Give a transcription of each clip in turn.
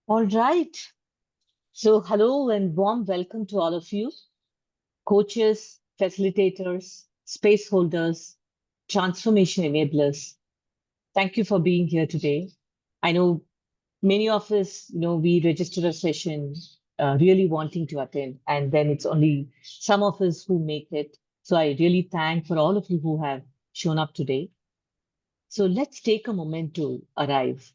All right. So, hello and warm welcome to all of you, coaches, facilitators, space holders, transformation enablers. Thank you for being here today. I know many of us, we register a session really wanting to attend, and then it's only some of us who make it. So, I really thank for all of you who have shown up today. So, let's take a moment to arrive.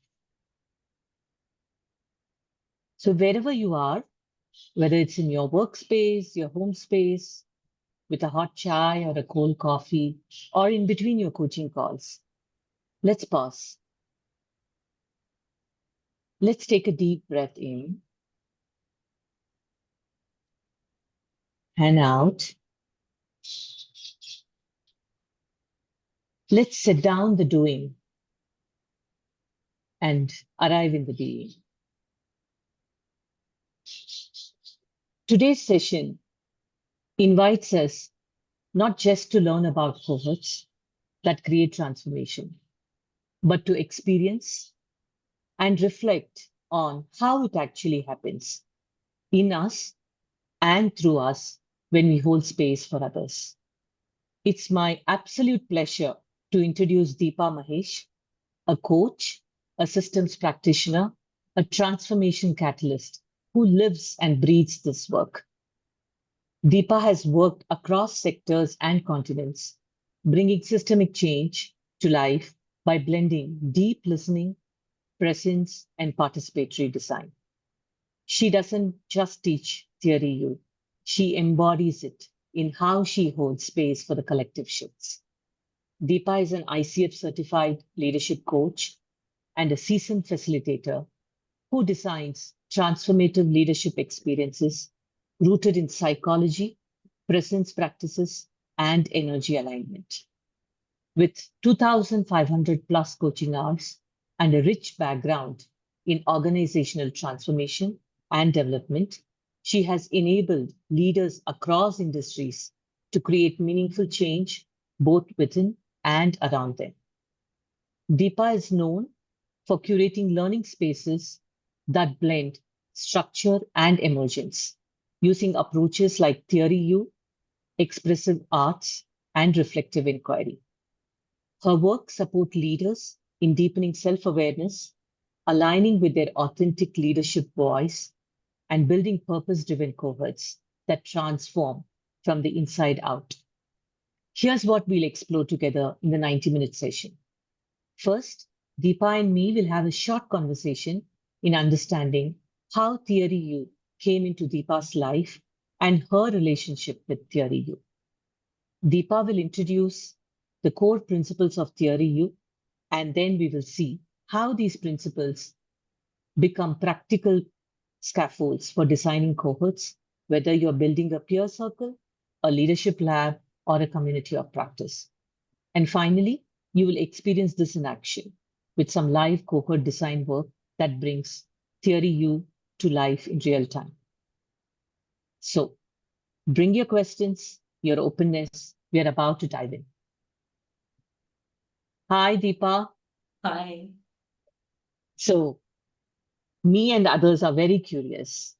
So, wherever you are, whether it's in your workspace, your home space, with a hot chai or a cold coffee, or in between your coaching calls, let's pause. Let's take a deep breath in and out. Let's set down the doing and arrive in the being. Today's session invites us not just to learn about cohorts that create transformation, but to experience and reflect on how it actually happens in us and through us when we hold space for others. It's my absolute pleasure to introduce Deepa Mahesh, a coach, a systems practitioner, a transformation catalyst who lives and breathes this work. Deepa has worked across sectors and continents, bringing systemic change to life by blending deep listening, presence, and participatory design. She doesn't just teach theory you, she embodies it in how she holds space for the collective shifts. Deepa is an ICF certified leadership coach and a seasoned facilitator who designs transformative leadership experiences rooted in psychology, presence practices, and energy alignment. With 2,500 plus coaching hours and a rich background in organizational transformation and development, she has enabled leaders across industries to create meaningful change both within and around them. Deepa is known for curating learning spaces that blend structure and emergence, using approaches like theory U, expressive arts, and reflective inquiry. Her work supports leaders in deepening self-awareness, aligning with their authentic leadership voice, and building purpose-driven cohorts that transform from the inside out. Here's what we'll explore together in the 90-minute session. First, Deepa and me will have a short conversation in understanding how Theory U came into Deepa's life and her relationship with Theory U. Deepa will introduce the core principles of Theory U, and then we will see how these principles become practical scaffolds for designing cohorts, whether you're building a peer circle, a leadership lab, or a community of practice. And finally, you will experience this in action with some live cohort design work that brings Theory U to life in real time. So bring your questions, your openness. We are about to dive in. Hi, Deepa. Hi. So me and others are very curious.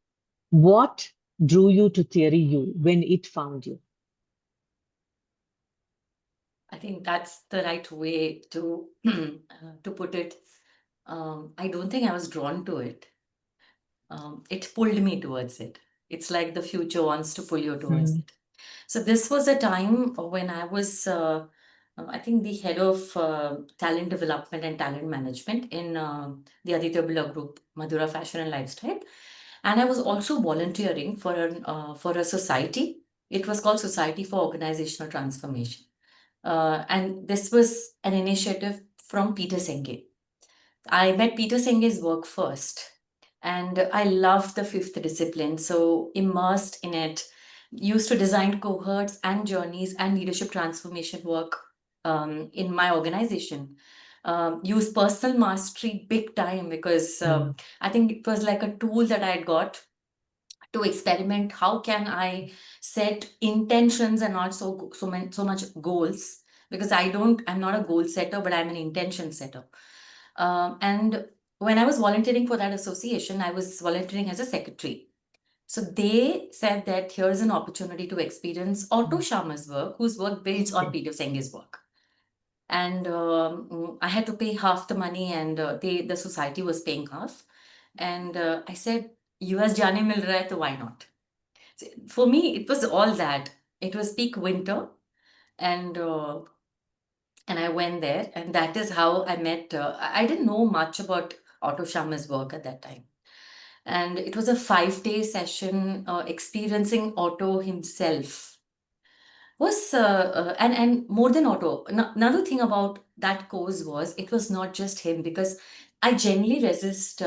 What drew you to Theory U when it found you? I think that's the right way to to put it. I don't think I was drawn to it. It pulled me towards it. It's like the future wants to pull you towards Mm, it. So this was a time when I was, I think, the head of talent development and talent management in the Aditya Birla Group, Madhura Fashion and Lifestyle, and I was also volunteering for a society. It was called Society for Organizational Transformation. And this was an initiative from Peter Senge. I met Peter Senge's work first, and I loved the fifth discipline, so immersed in it, used to design cohorts and journeys and leadership transformation work in my organization. Use personal mastery big time because mm, I think it was like a tool that I had got to experiment. How can I set intentions and not so much goals, because I'm not a goal setter, but I'm an intention setter. And when I was volunteering for that association, I was volunteering as a secretary. So they said that here's an opportunity to experience Otto Sharma's work, whose work builds on Peter Senge's work. And I had to pay half the money, and the society was paying half. And I said, US जाने मिल रहा है तो why not? So for me, it was all that. It was peak winter, and I went there, and that is how I met. I didn't know much about Otto Sharma's work at that time, and it was a 5-day session experiencing Otto himself. Was and more than Otto, another thing about that course was it was not just him, because I generally resist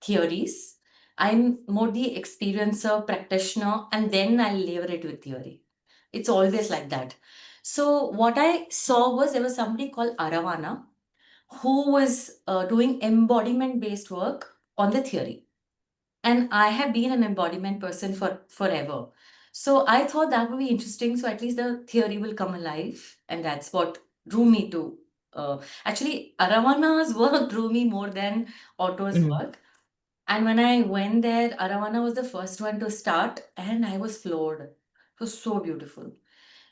theories. I'm more the experiencer, practitioner, and then I'll layer it with theory. It's always like that. So what I saw was there was somebody called Aravana who was doing embodiment based work on the theory. And I have been an embodiment person for forever. So I thought that would be interesting. So at least the theory will come alive. And that's what drew me to. Actually, Aravana's work drew me more than Otto's work. And when I went there, Aravana was the first one to start, and I was floored. It was so beautiful.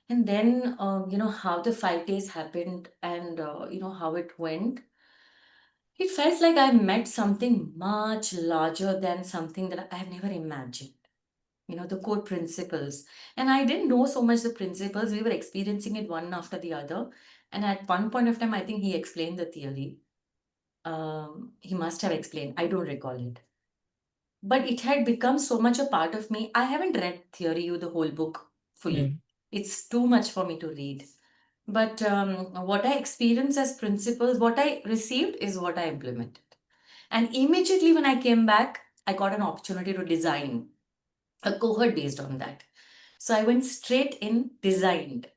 And then, how the 5 days happened, and, how it went. It felt like I met something much larger than something that I have never imagined. The core principles. And I didn't know so much the principles. We were experiencing it one after the other. And at one point of time, I think he explained the theory. He must have explained. I don't recall it. But it had become so much a part of me. I haven't read Theory You, the whole book, fully. It's too much for me to read. But what I experienced as principles, what I received is what I implemented. And immediately when I came back, I got an opportunity to design a cohort based on that. So I went straight in, designed,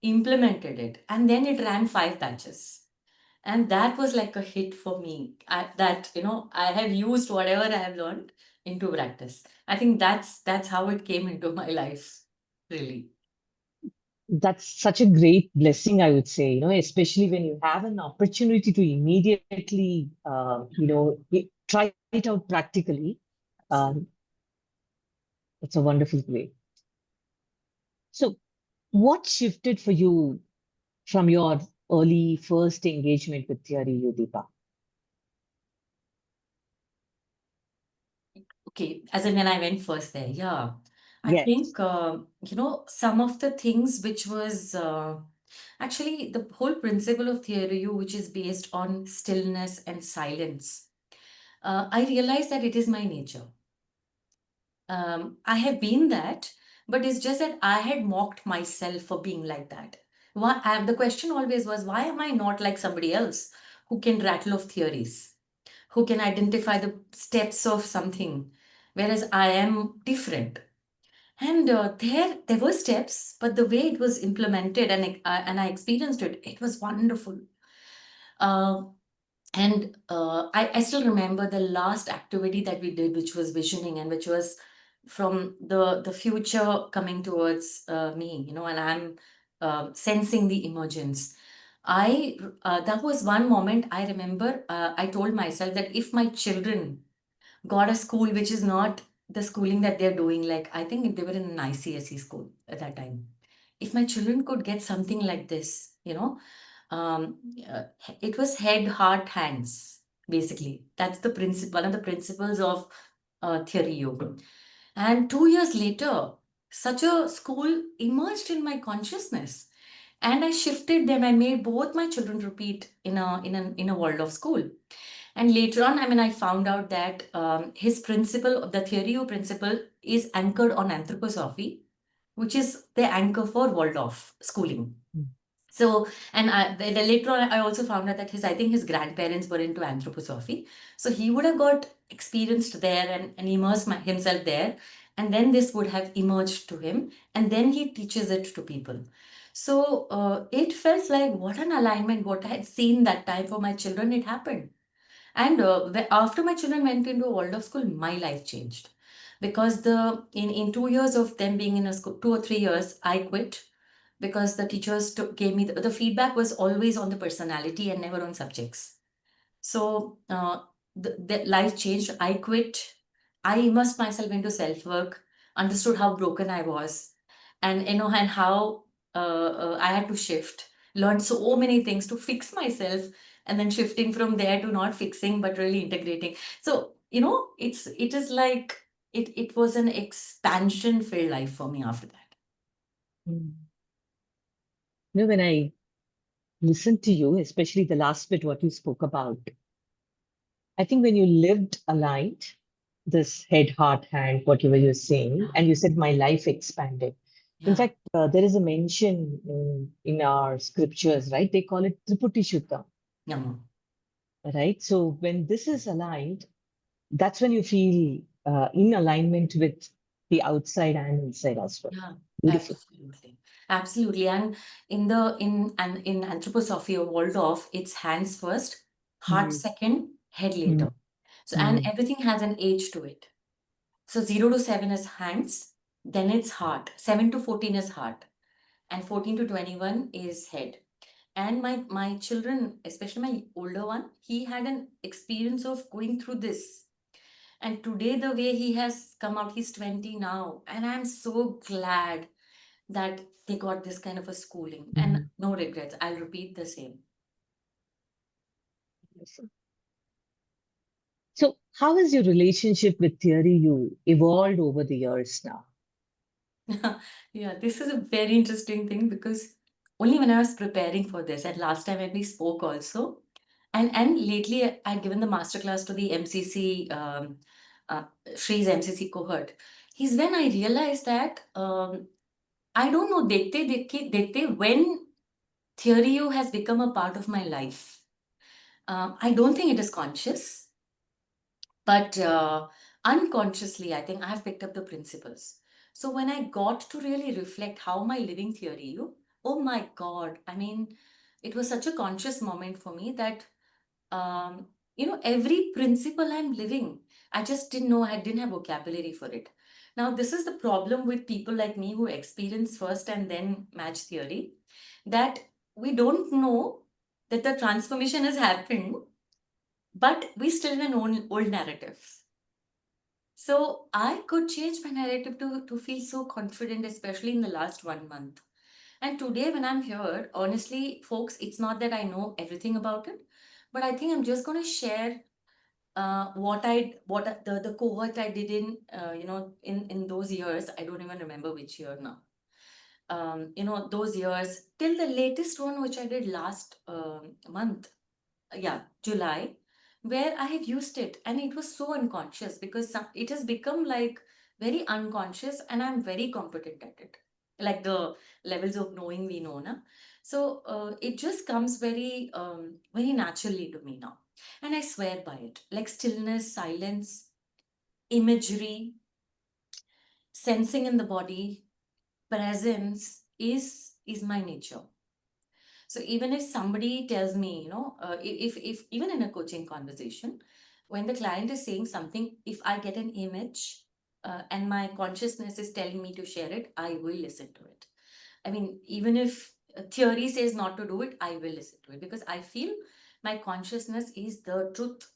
implemented it, and then it ran 5 batches. And that was like a hit for me. I have used whatever I have learned into practice. I think that's how it came into my life, really. That's such a great blessing, I would say, especially when you have an opportunity to immediately, try it out practically. Um, it's a wonderful way. So, what shifted for you from your early first engagement with theory, Deepa? Okay, as in when I went first there, yeah. I Yes. think, some of the things which was actually the whole principle of theory, which is based on stillness and silence. I realized that it is my nature. I have been that, but it's just that I had mocked myself for being like that. The question always was, why am I not like somebody else who can rattle off theories, who can identify the steps of something, whereas I am different. And there were steps, but the way it was implemented and I experienced it, it was wonderful. Uh, and I still remember the last activity that we did, which was visioning, and which was from the future coming towards me, and I'm sensing the emergence. That was one moment I remember. I told myself that if my children got a school which is not the schooling that they're doing, like I think they were in an ICSE school at that time. If my children could get something like this, um, uh, it was head, heart, hands, basically. That's the principle, one of the principles of theory yoga. And 2 years later, such a school emerged in my consciousness. And I shifted them. I made both my children repeat in a world of school. And later on, I found out that his principle, the theory of principle, is anchored on anthroposophy, which is the anchor for Waldorf schooling. So, and later on, I also found out that I think his grandparents were into anthroposophy. So he would have got experienced there and immersed himself there. And then this would have emerged to him. And then he teaches it to people. So it felt like what an alignment, what I had seen that time for my children, it happened. And after my children went into a Waldorf school, my life changed because in 2 years of them being in a school, 2 or 3 years, I quit because the teachers gave me the feedback was always on the personality and never on subjects. So the life changed. I quit. I immersed myself into self work, understood how broken I was, and and how I had to shift. Learned so many things to fix myself, and then shifting from there to not fixing but really integrating. So it is like it was an expansion filled life for me after that. Mm. When I listened to you, especially the last bit, what you spoke about, I think when you lived aligned, this head, heart, hand, whatever you're saying, and you said my life expanded. In Yeah. fact, there is a mention in our scriptures, right? They call it Triputi Shuddha, Yeah. right? So when this is aligned, that's when you feel in alignment with the outside and inside as well. Yeah, Beautiful. absolutely. Absolutely. And in anthroposophy or Waldorf, it's hands first, heart Mm, second, head mm, later. So and mm, everything has an age to it. So 0 to 7 is hands, then it's heart. 7 to 14 is heart, and 14 to 21 is head. And my children, especially my older one, he had an experience of going through this. And today, the way he has come out, he's 20 now. And I'm so glad that they got this kind of a schooling. And mm. no regrets. I'll repeat the same. Awesome. So, how has your relationship with theory you evolved over the years now? Yeah, this is a very interesting thing because only when I was preparing for this, and last time when we spoke also, and lately I'd given the masterclass to the MCC, uh, Shree's MCC cohort. He's when I realized that I don't know, dekte when theory has become a part of my life. I don't think it is conscious, but unconsciously, I think I've picked up the principles. So when I got to really reflect how am I living theory, oh my God, I mean, it was such a conscious moment for me that every principle I'm living, I just didn't know, I didn't have vocabulary for it. Now, this is the problem with people like me who experience first and then match theory, that we don't know that the transformation has happened, but we still in an old narrative. So I could change my narrative to feel so confident, especially in the last 1 month. And today, when I'm here, honestly, folks, it's not that I know everything about it, but I think I'm just going to share the cohort I did in in those years. I don't even remember which year now. Those years till the latest one which I did last month, yeah, July, where I have used it, and it was so unconscious because it has become like very unconscious, and I'm very competent at it. Like the levels of knowing we know, na. So it just comes very naturally to me now, and I swear by it. Like stillness, silence, imagery, sensing in the body, presence is my nature. So even if somebody tells me, if even in a coaching conversation, when the client is saying something, if I get an image and my consciousness is telling me to share it, I will listen to it. I mean, even if theory says not to do it, I will listen to it because I feel my consciousness is the truth.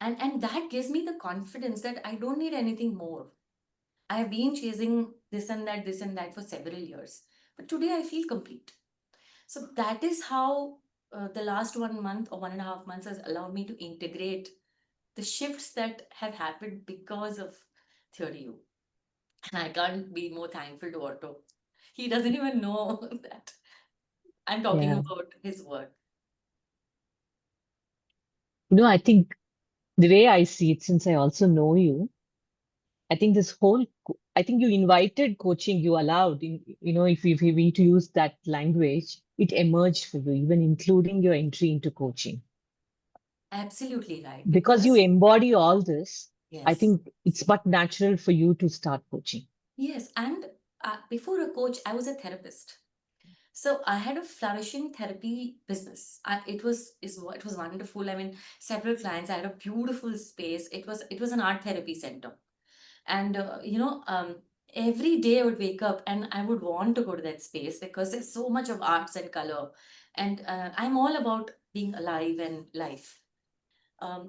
And that gives me the confidence that I don't need anything more. I have been chasing this and that for several years. But today I feel complete. So that is how the last 1 month or 1.5 months has allowed me to integrate the shifts that have happened because of Theory U. And I can't be more thankful to Otto. He doesn't even know that I'm talking Yeah. about his work. I think the way I see it, since I also know you, I think I think you invited coaching, you allowed, if you need to use that language, it emerged for you, even including your entry into coaching. Absolutely right. Because you Because, embody all this, I yes, think it's but natural for you to start coaching. yes. And before a coach, I was a therapist. So I had a flourishing therapy business. It was wonderful. I mean, several clients. I had a beautiful space. It was an art therapy center, and every day I would wake up and I would want to go to that space because there's so much of arts and color, and I'm all about being alive and life.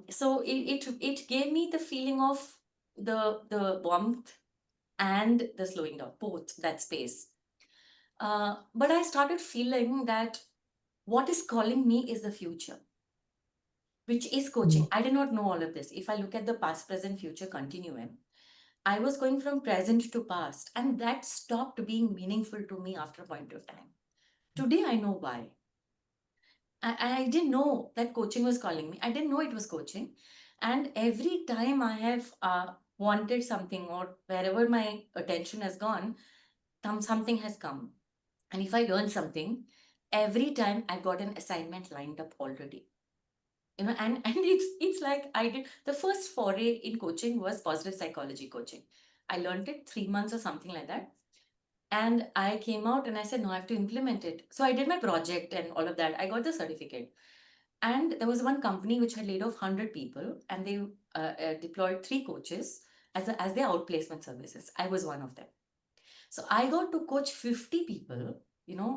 So it gave me the feeling of the warmth and the slowing down, both that space. But I started feeling that what is calling me is the future, which is coaching. I did not know all of this. If I look at the past, present, future continuum, I was going from present to past, and that stopped being meaningful to me after a point of time. Today, I know why. I didn't know that coaching was calling me. I didn't know it was coaching. And every time I have wanted something, or wherever my attention has gone, something has come. And if I learn something, every time I got an assignment lined up already. And it's like I did the first foray in coaching was positive psychology coaching. I learned it 3 months or something like that. And I came out and I said, no, I have to implement it. So I did my project and all of that. I got the certificate. And there was one company which had laid off 100 people, and they deployed 3 coaches as their outplacement services. I was one of them. So I got to coach 50 people,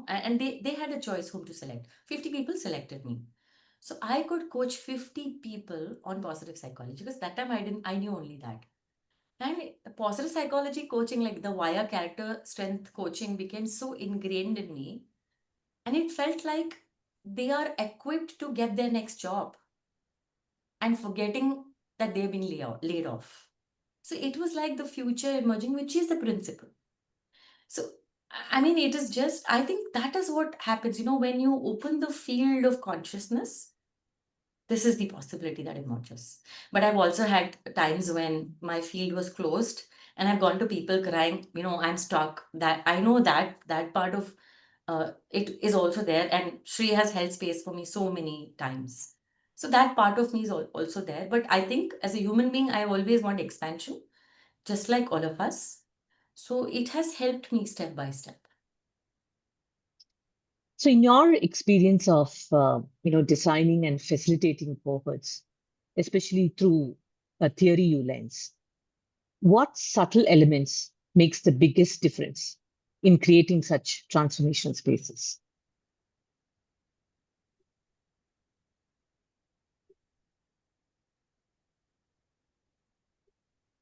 and they had a choice whom to select. 50 people selected me. So I could coach 50 people on positive psychology, because that time I knew only that. And positive psychology coaching, like the wire character strength coaching, became so ingrained in me. And it felt like they are equipped to get their next job and forgetting that they've been laid off. So it was like the future emerging, which is the principle. So, I mean, it is just, I think that is what happens, when you open the field of consciousness, this is the possibility that emerges. But I've also had times when my field was closed, and I've gone to people crying, I'm stuck. That I know that part of it is also there, and Shri has held space for me so many times. So that part of me is also there. But I think as a human being, I always want expansion, just like all of us. So it has helped me step by step. So, in your experience of designing and facilitating cohorts, especially through a theory you lens, what subtle elements makes the biggest difference in creating such transformation spaces?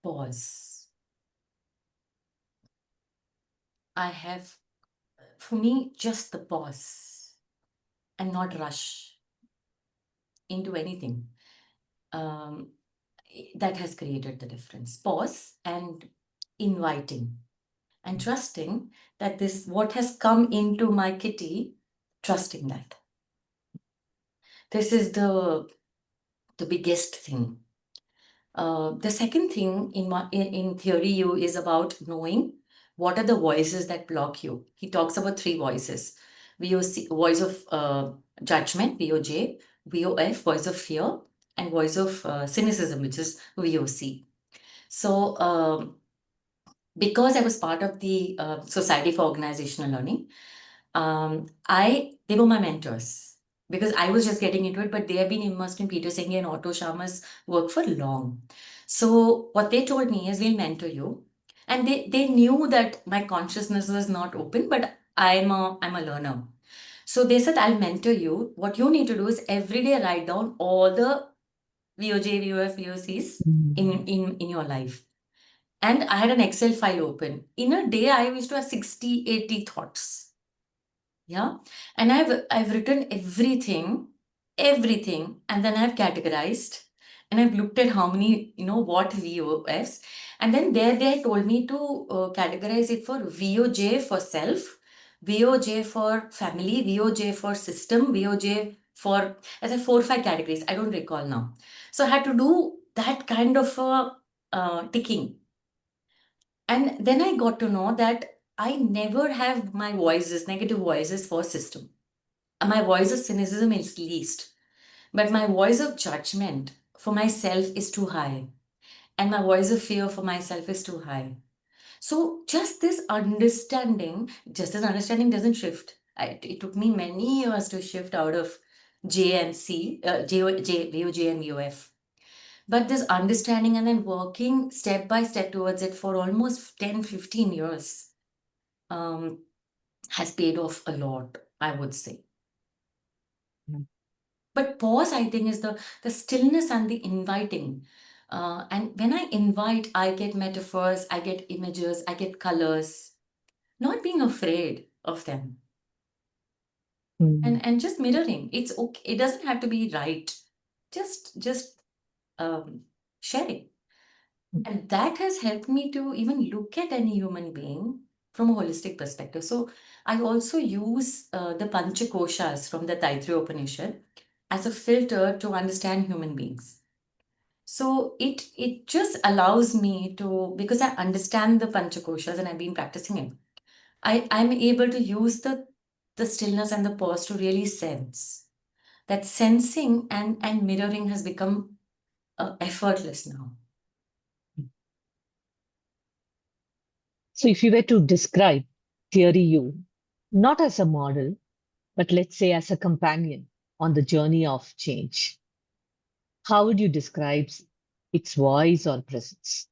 Pause. I have, for me, just the pause and not rush into anything. Um, that has created the difference. Pause and inviting and trusting that this, what has come into my kitty, trusting that. This is the biggest thing. The second thing in theory you is about knowing what are the voices that block you. He talks about 3 voices: VOC, voice of judgment, VOJ; VOF, voice of fear; and voice of cynicism, which is VOC. So because I was part of the Society for Organizational Learning, they were my mentors, because I was just getting into it, but they have been immersed in Peter Senge and Otto Sharma's work for long. So what they told me is, we'll mentor you. And they knew that my consciousness was not open, but I'm a learner. So they said, I'll mentor you. What you need to do is every day write down all the VOJ, VOF, VOCs in your life. And I had an Excel file open. In a day, I used to have 60, 80 thoughts. Yeah. And I've written everything, and then I've categorized, and I've looked at how many, what VOFs. And then they told me to categorize it for VOJ for self, VOJ for family, VOJ for system, VOJ for, as a 4 or 5 categories. I don't recall now. So I had to do that kind of ticking. And then I got to know that I never have my voices, negative voices for system. My voice of cynicism is least, but my voice of judgment for myself is too high, and my voice of fear for myself is too high. So just this understanding doesn't shift. It took me many years to shift out of J and C, VOJ and VOF. But this understanding and then working step by step towards it for almost 10, 15 years has paid off a lot, I would say. But pause, I think, is the stillness and the inviting. And when I invite, I get metaphors, I get images, I get colors, not being afraid of them. Mm. And just mirroring. It's okay. It doesn't have to be right. Just um, sharing. And that has helped me to even look at any human being from a holistic perspective. So I also use the Panchakoshas from the Taittiriya Upanishad as a filter to understand human beings. So it just allows me to, because I understand the Panchakoshas and I've been practicing it, I'm able to use the stillness and the pause to really sense. That sensing and mirroring has become effortless now. So if you were to describe theory you, not as a model, but let's say as a companion on the journey of change, how would you describe its voice or presence?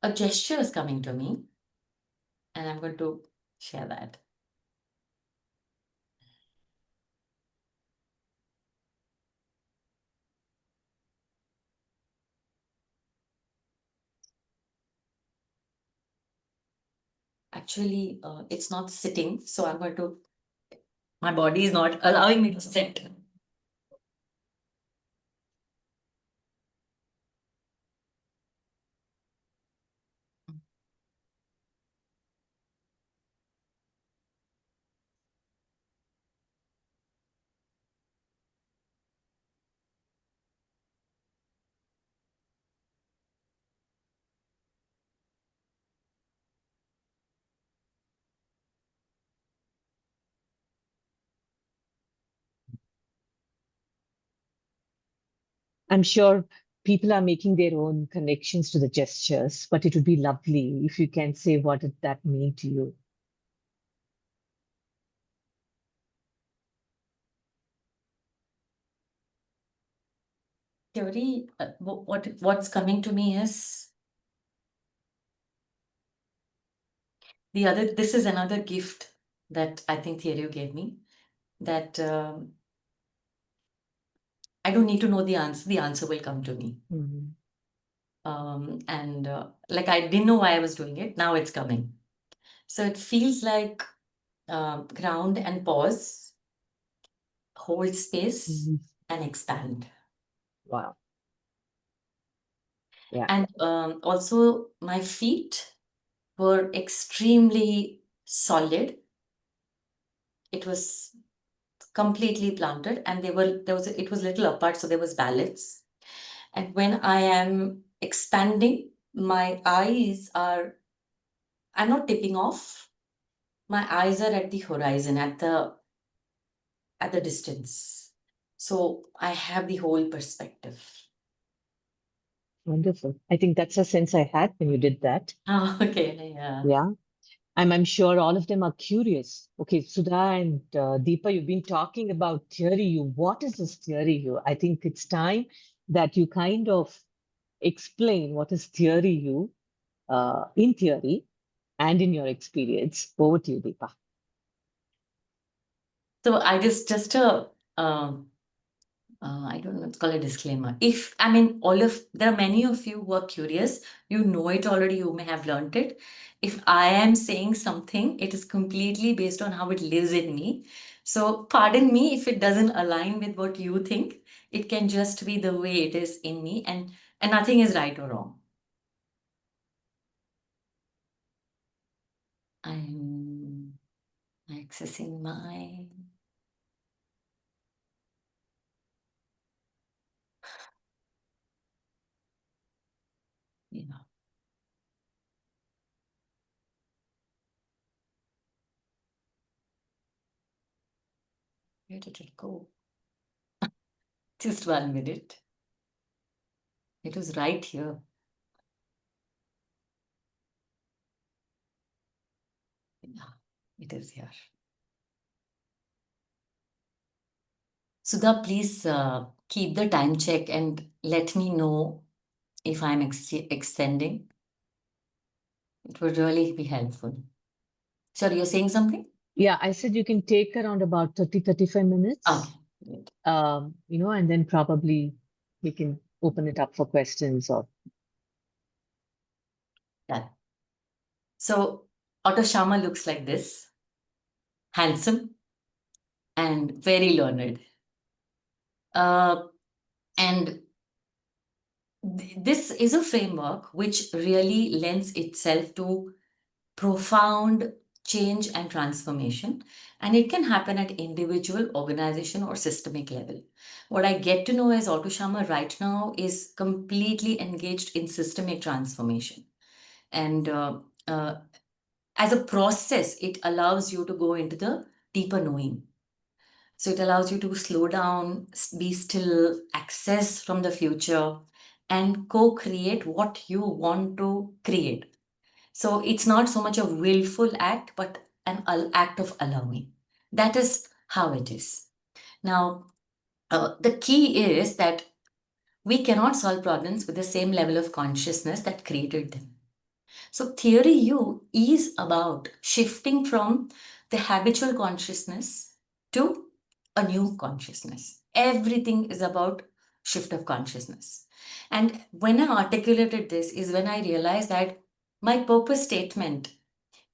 A gesture is coming to me, and I'm going to share that. Actually, it's not sitting, so I'm going to, my body is not allowing me to sit. I'm sure people are making their own connections to the gestures, but it would be lovely if you can say what did that mean to you. Theory, what's coming to me is the other. This is another gift that I think Theory gave me. That I don't need to know the answer. The answer will come to me. Mhm. And like I didn't know why I was doing it. Now it's coming. So it feels like ground and pause, hold space, Mhm. and expand. Wow. Yeah. And also, my feet were extremely solid. It was completely planted, and it was little apart, so there was balance. And when I am expanding, my eyes are, I'm not tipping off. My eyes are at the horizon, at the distance. So I have the whole perspective. Wonderful. I think that's a sense I had when you did that. Oh, okay, yeah. Yeah. I'm sure all of them are curious. Okay, Sudha and Deepa, you've been talking about theory you. What is this theory you? I think it's time that you kind of explain what is theory you in theory and in your experience. Over to you, Deepa. So I just a I don't know, it's called a disclaimer. If, I mean, there are many of you who are curious, you know it already, you may have learned it. If I am saying something, it is completely based on how it lives in me. So, pardon me if it doesn't align with what you think. It can just be the way it is in me, and nothing is right or wrong. I'm accessing my, yeah, where did it go? Just 1 minute. It was right here. Yeah, it is here. Sudha, please keep the time check and let me know if I'm extending. It would really be helpful. Sorry, you're saying something? Yeah, I said you can take around about 30, 35 minutes, Okay, great. And then probably we can open it up for questions or Done. So, Otto Sharma looks like this, handsome and very learned. Uh, and this is a framework which really lends itself to profound change and transformation, and it can happen at individual, organization, or systemic level. What I get to know is Otto Sharma right now is completely engaged in systemic transformation, and uh, as a process, it allows you to go into the deeper knowing. So it allows you to slow down, be still, access from the future, and co create what you want to create. So it's not so much a willful act, but an act of allowing. That is how it is. Now, the key is that we cannot solve problems with the same level of consciousness that created them. So, theory U is about shifting from the habitual consciousness to a new consciousness. Everything is about shift of consciousness. And when I articulated this, is when I realized that my purpose statement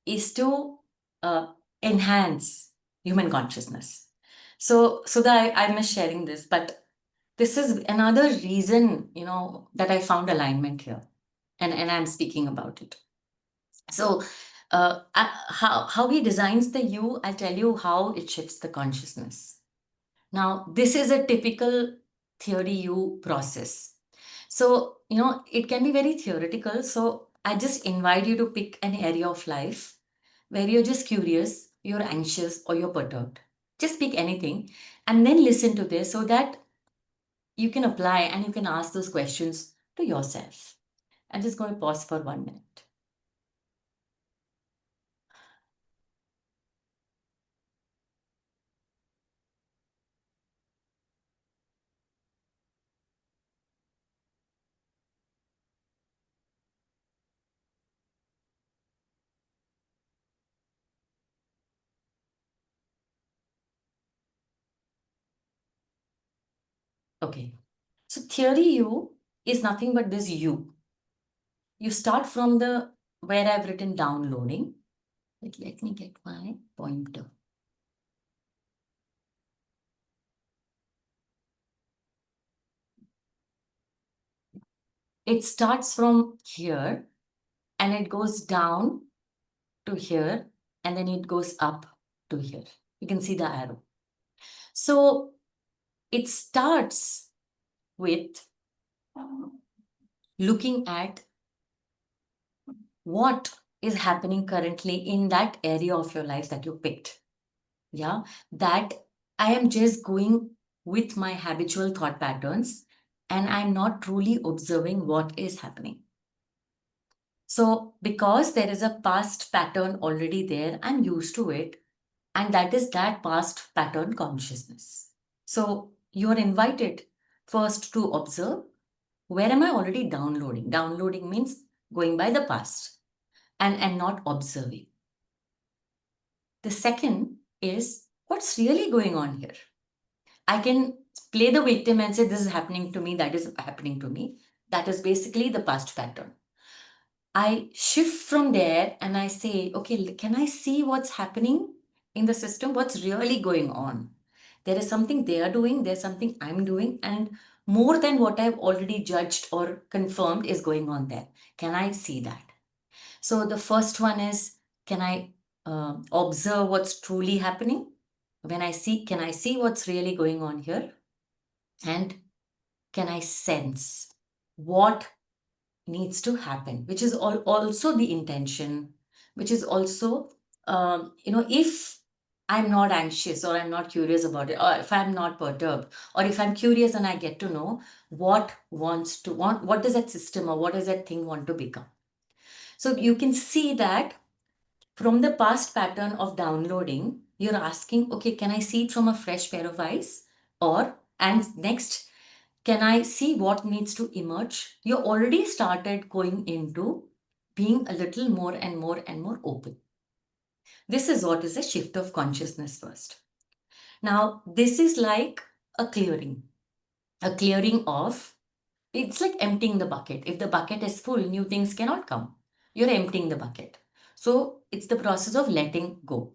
is to uh, enhance human consciousness. So that I miss sharing this, but this is another reason, that I found alignment here, and I'm speaking about it. So, how he designs the U, I'll tell you how it shifts the consciousness. Now, this is a typical theory U process. So, it can be very theoretical. So, I just invite you to pick an area of life where you're just curious, you're anxious, or you're perturbed. Just pick anything and then listen to this so that you can apply and you can ask those questions to yourself. I'm just going to pause for 1 minute. Okay. So theory U is nothing but this U. You start from the where I've written downloading. Let me get my pointer. It starts from here and it goes down to here and then it goes up to here. You can see the arrow. So it starts with looking at what is happening currently in that area of your life that you picked. Yeah, that I am just going with my habitual thought patterns and I'm not truly observing what is happening. So, because there is a past pattern already there, I'm used to it, and that is that past pattern consciousness. So, you're invited first to observe where am I already downloading? Downloading means going by the past and not observing. The second is what's really going on here? I can play the victim and say, this is happening to me, that is happening to me. That is basically the past pattern. I shift from there and I say, okay, can I see what's happening in the system? What's really going on? There is something they are doing, there's something I'm doing, and more than what I've already judged or confirmed is going on there. Can I see that? So the first one is, can I observe what's truly happening? Can I see what's really going on here? And can I sense what needs to happen, which is also the intention, which is also, if I'm not anxious or I'm not curious about it, or if I'm not perturbed, or if I'm curious and I get to know what does that system or what does that thing want to become. So you can see that from the past pattern of downloading, you're asking, okay, can I see it from a fresh pair of eyes? And next, can I see what needs to emerge? You already started going into being a little more and more and more open. This is what is a shift of consciousness first. Now, this is like a clearing of, it's like emptying the bucket. If the bucket is full, new things cannot come. You're emptying the bucket. So it's the process of letting go.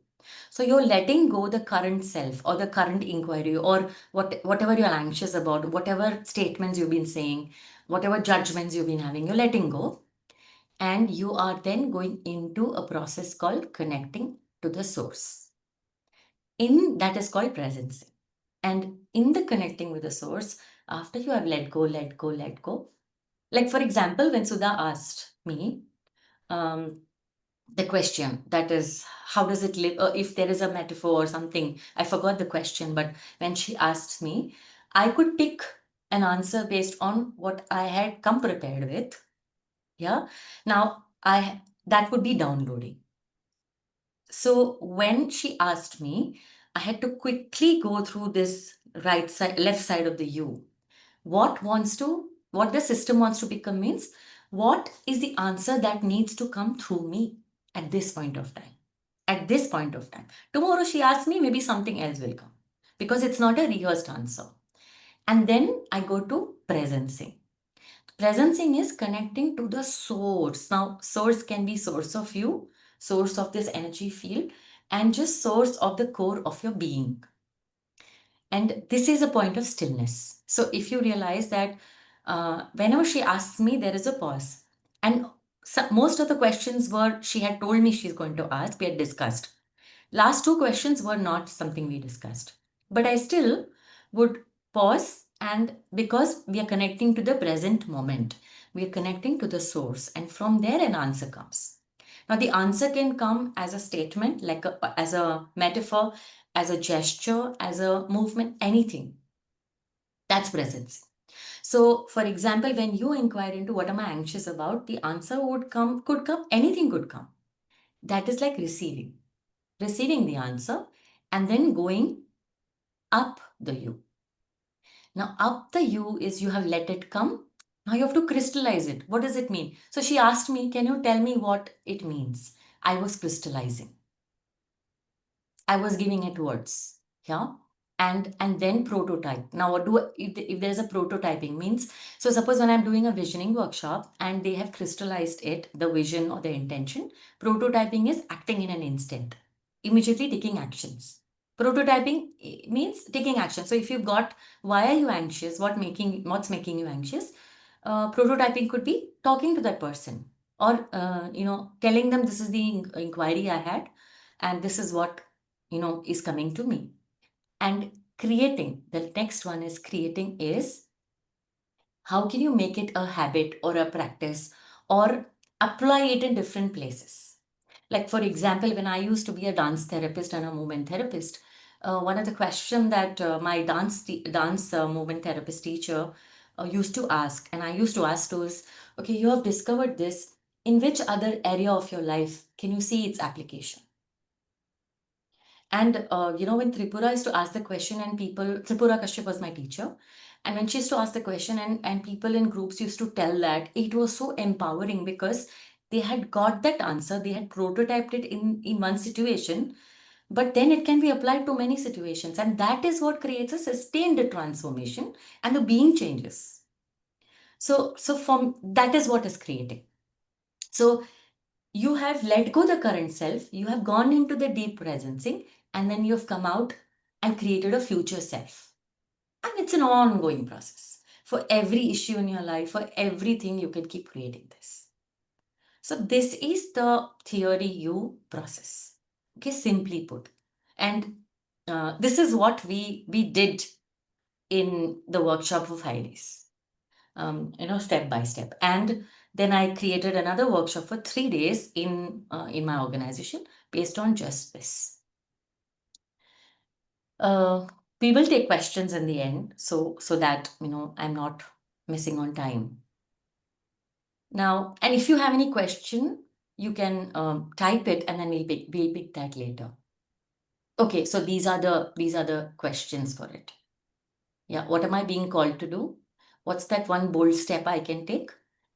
So you're letting go the current self or the current inquiry or whatever you're anxious about, whatever statements you've been saying, whatever judgments you've been having, you're letting go. And you are then going into a process called connecting to the source. In that is called presence. And in the connecting with the source, after you have let go, let go, let go. Like, for example, when Sudha asked me the question, that is, how does it live? If there is a metaphor or something, I forgot the question, but when she asked me, I could pick an answer based on what I had come prepared with. Yeah. Now, that would be downloading. So when she asked me, I had to quickly go through this right side, left side of the U. What the system wants to become means, what is the answer that needs to come through me at this point of time? At this point of time. Tomorrow she asks me, maybe something else will come because it's not a rehearsed answer. And then I go to presencing. Presencing is connecting to the source. Now, source can be source of you, source of this energy field, and just source of the core of your being. And this is a point of stillness. So if you realize that whenever she asks me, there is a pause. And most of the questions were, she had told me she's going to ask, we had discussed. Last two questions were not something we discussed. But I still would pause, and because we are connecting to the present moment, we are connecting to the source, and from there an answer comes. Now, the answer can come as a statement, like as a metaphor, as a gesture, as a movement, anything. That's presence. So, for example, when you inquire into what am I anxious about, the answer could come, anything could come. That is like receiving the answer and then going up the U. Now, up the U is you have let it come. Now you have to crystallize it. What does it mean? So she asked me, can you tell me what it means? I was crystallizing. I was giving it words. Yeah. And then prototype. Now, if there's a prototyping means, so suppose when I'm doing a visioning workshop and they have crystallized it, the vision or the intention, prototyping is acting in an instant, immediately taking actions. Prototyping means taking action. So if you've got, why are you anxious? What's making you anxious? Prototyping could be talking to that person or, telling them this is the inquiry I had and this is what, is coming to me. And creating, the next one is creating is how can you make it a habit or a practice or apply it in different places. Like, for example, when I used to be a dance therapist and a movement therapist, one of the questions that my dance movement therapist teacher used to ask, and I used to ask was, okay, you have discovered this. In which other area of your life can you see its application? And when Tripura used to ask the question, and Tripura Kashyap was my teacher, and when she used to ask the question, and people in groups used to tell that, it was so empowering because they had got that answer, they had prototyped it in one situation, but then it can be applied to many situations, and that is what creates a sustained transformation, and the being changes. So from that is what is creating. So you have let go the current self, you have gone into the deep presencing, and then you have come out and created a future self. And it's an ongoing process. For every issue in your life, for everything, you can keep creating this. So this is the theory you process. Okay, simply put. And this is what we did in the workshop for 5 days. Step by step. And then I created another workshop for 3 days in my organization based on just this. We will take questions in the end, so that I'm not missing on time. Now, and if you have any question, you can type it, and then we'll pick that later. Okay, so these are the questions for it. Yeah, what am I being called to do? What's that one bold step I can take?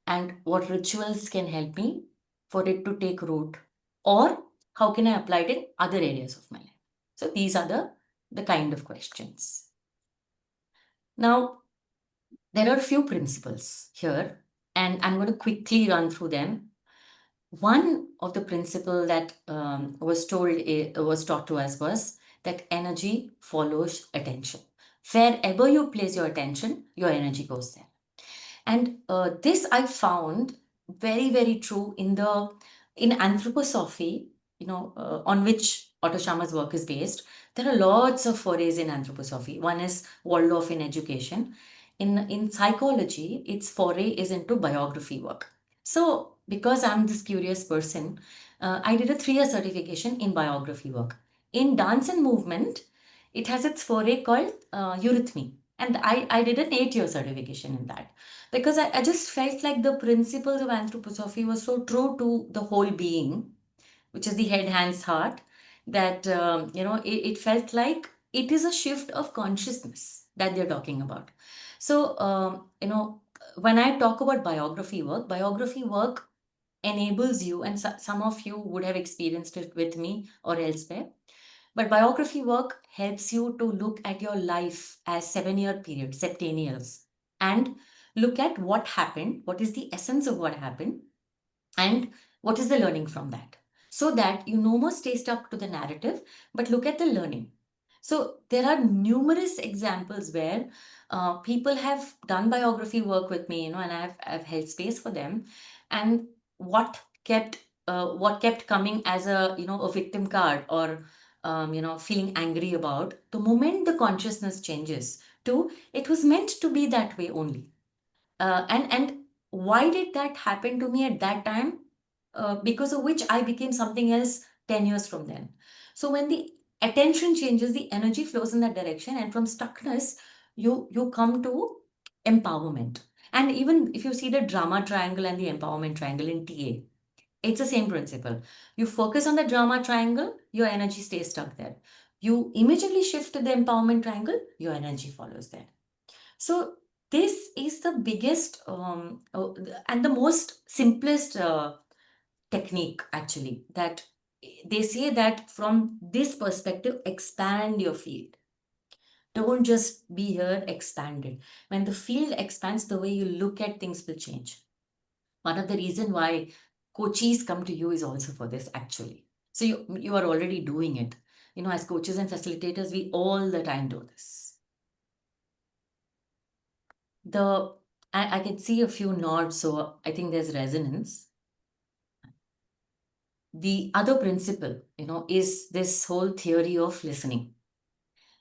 And what rituals can help me for it to take root? Or how can I apply it in other areas of my life? So these are the kind of questions. Now, there are a few principles here, and I'm going to quickly run through them. One of the principle that was taught to us was that energy follows attention. Wherever you place your attention, your energy goes there. And this I found very, very true in anthroposophy, on which Otto Scharmer's work is based. There are lots of forays in anthroposophy. One is Waldorf in education. In psychology, its foray is into biography work. So, because I'm this curious person, I did a 3-year certification in biography work. In dance and movement, it has its foray called eurythmy. And I did an 8-year certification in that because I just felt like the principles of anthroposophy were so true to the whole being, which is the head, hands, heart, that it felt like it is a shift of consciousness that they're talking about. So when I talk about biography work enables you, and some of you would have experienced it with me or elsewhere. But biography work helps you to look at your life as 7-year period, septennials, and look at what happened, what is the essence of what happened, and what is the learning from that. So that you no more stay stuck to the narrative, but look at the learning. So there are numerous examples where people have done biography work with me, and I've held space for them, and what kept what kept coming as a victim card or feeling angry about the moment the consciousness changes to it was meant to be that way only. And why did that happen to me at that time? Because of which I became something else 10 years from then. So when the attention changes, the energy flows in that direction, and from stuckness, you come to empowerment. And even if you see the drama triangle and the empowerment triangle in TA, it's the same principle. You focus on the drama triangle, your energy stays stuck there. You immediately shift to the empowerment triangle, your energy follows there. So this is the biggest and the most simplest technique actually, that they say that from this perspective, expand your field. Don't just be here, expand it. When the field expands, the way you look at things will change. One of the reason why coaches come to you is also for this actually. So you are already doing it. As coaches and facilitators, we all the time do this. The I can see a few nods, so I think there's resonance. The other principle, is this whole theory of listening.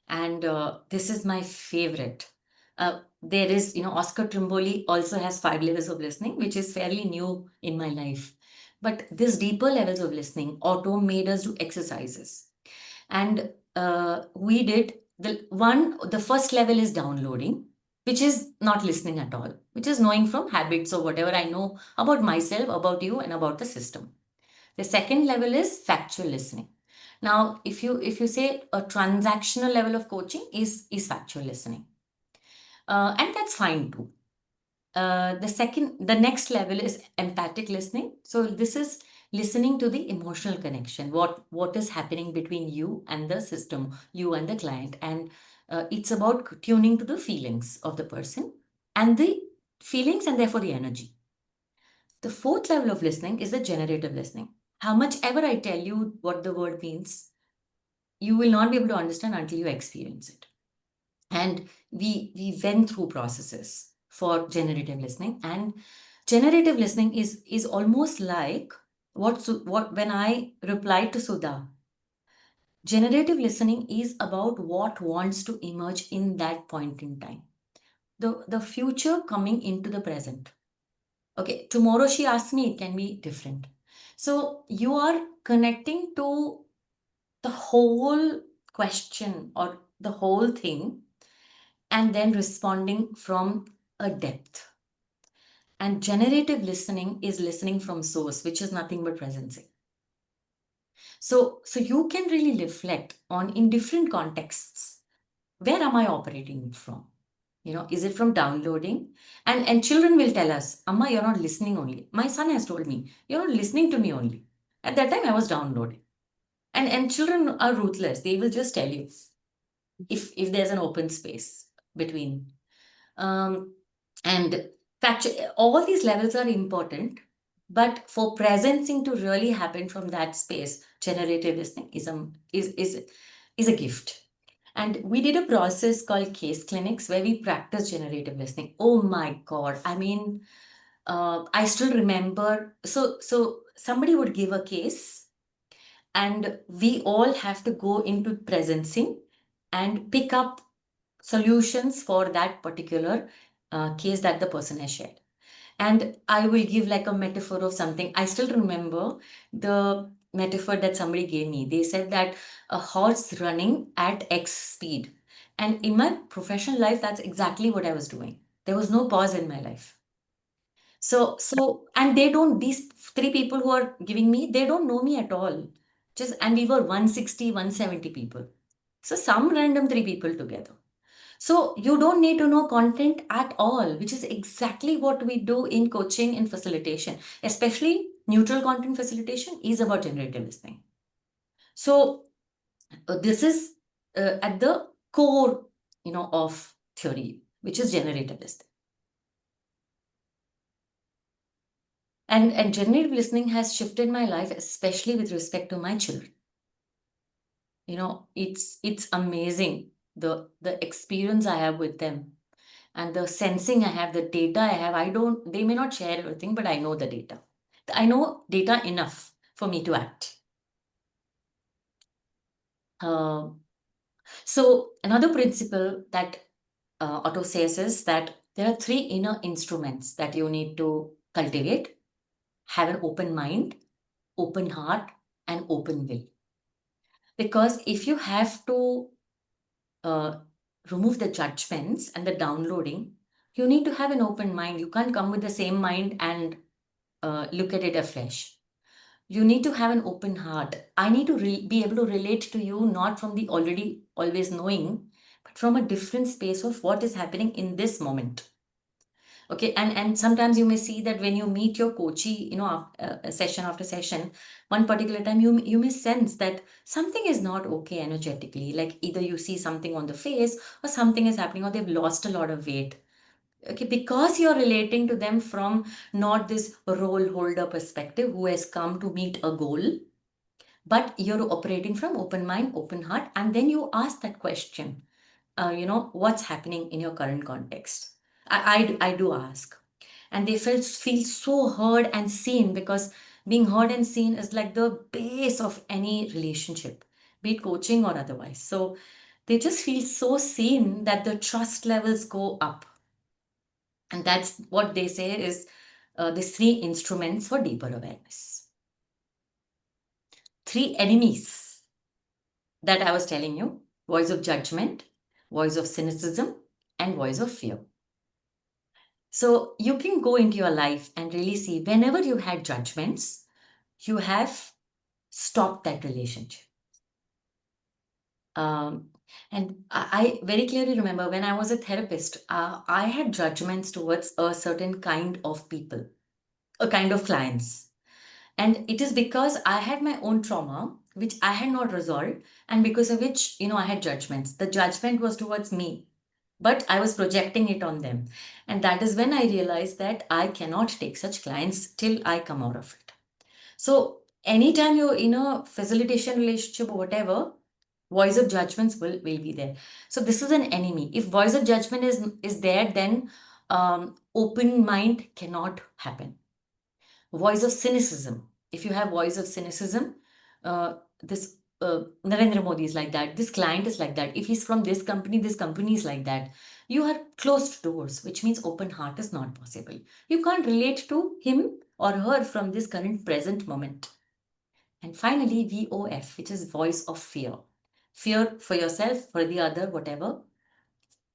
And this is my favorite. There is, Oscar Trimboli also has 5 levels of listening, which is fairly new in my life. But this deeper levels of listening, Otto made us do exercises. And we did the first level is downloading, which is not listening at all, which is knowing from habits or whatever I know about myself, about you, and about the system. The second level is factual listening. Now, if you say a transactional level of coaching is factual listening, and that's fine too. The next level is empathic listening. So this is listening to the emotional connection, what is happening between you and the system, you and the client, and it's about tuning to the feelings of the person and the feelings and therefore the energy. The fourth level of listening is the generative listening. How much ever I tell you what the word means, you will not be able to understand until you experience it. And we went through processes for generative listening, and generative listening is almost like what when I replied to Sudha. Generative listening is about what wants to emerge in that point in time. The future coming into the present. Okay, tomorrow she asks me, it can be different. So you are connecting to the whole question or the whole thing and then responding from a depth. And generative listening is listening from source, which is nothing but presencing. So you can really reflect on in different contexts. Where am I operating from? Is it from downloading? And children will tell us, Amma, you're not listening only. My son has told me, you're not listening to me only. At that time, I was downloading. And children are ruthless. They will just tell you if there's an open space between. Um, and all these levels are important, but for presencing to really happen from that space, generative listening is a gift. And we did a process called case clinics where we practice generative listening. Oh my God. I mean, I still remember. So somebody would give a case, and we all have to go into presencing and pick up solutions for that particular case that the person has shared. And I will give like a metaphor of something. I still remember the metaphor that somebody gave me. They said that a horse running at X speed. And in my professional life, that's exactly what I was doing. There was no pause in my life. And these three people who are giving me, they don't know me at all. And we were 160, 170 people. So some random three people together. So you don't need to know content at all, which is exactly what we do in coaching and facilitation, especially neutral content facilitation is about generative listening. So this is at the core, of theory, which is generative listening. And generative listening has shifted my life, especially with respect to my children. It's amazing the experience I have with them and the sensing I have, the data I have. They may not share everything, but I know the data. I know data enough for me to act. Uh, so another principle that Otto says is that there are three inner instruments that you need to cultivate: have an open mind, open heart, and open will. Because if you have to uh, remove the judgments and the downloading, you need to have an open mind. You can't come with the same mind and look at it afresh. You need to have an open heart. I need to be able to relate to you, not from the already always knowing, but from a different space of what is happening in this moment. Okay, and sometimes you may see that when you meet your coachee, session after session, one particular time you may sense that something is not okay energetically. Like either you see something on the face, or something is happening, or they've lost a lot of weight. Okay, because you're relating to them from not this role holder perspective who has come to meet a goal, but you're operating from open mind, open heart, and then you ask that question. What's happening in your current context? I do ask, and they feel so heard and seen, because being heard and seen is like the base of any relationship, be it coaching or otherwise. So they just feel so seen that the trust levels go up. And that's what they say is these three instruments for deeper awareness. Three enemies that I was telling you: voice of judgment, voice of cynicism, and voice of fear. So you can go into your life and really see whenever you had judgments, you have stopped that relationship. And I very clearly remember when I was a therapist, I had judgments towards a certain kind of people, a kind of clients. And it is because I had my own trauma, which I had not resolved, and because of which, I had judgments. The judgment was towards me, but I was projecting it on them. And that is when I realized that I cannot take such clients till I come out of it. So, anytime you're in a facilitation relationship or whatever, voice of judgments will be there. So, this is an enemy. If voice of judgment is there, then open mind cannot happen. Voice of cynicism. If you have voice of cynicism, this Narendra Modi is like that. This client is like that. If he's from this company is like that. You are closed doors, which means open heart is not possible. You can't relate to him or her from this current present moment. And finally, VOF, which is voice of fear. Fear for yourself, for the other, whatever.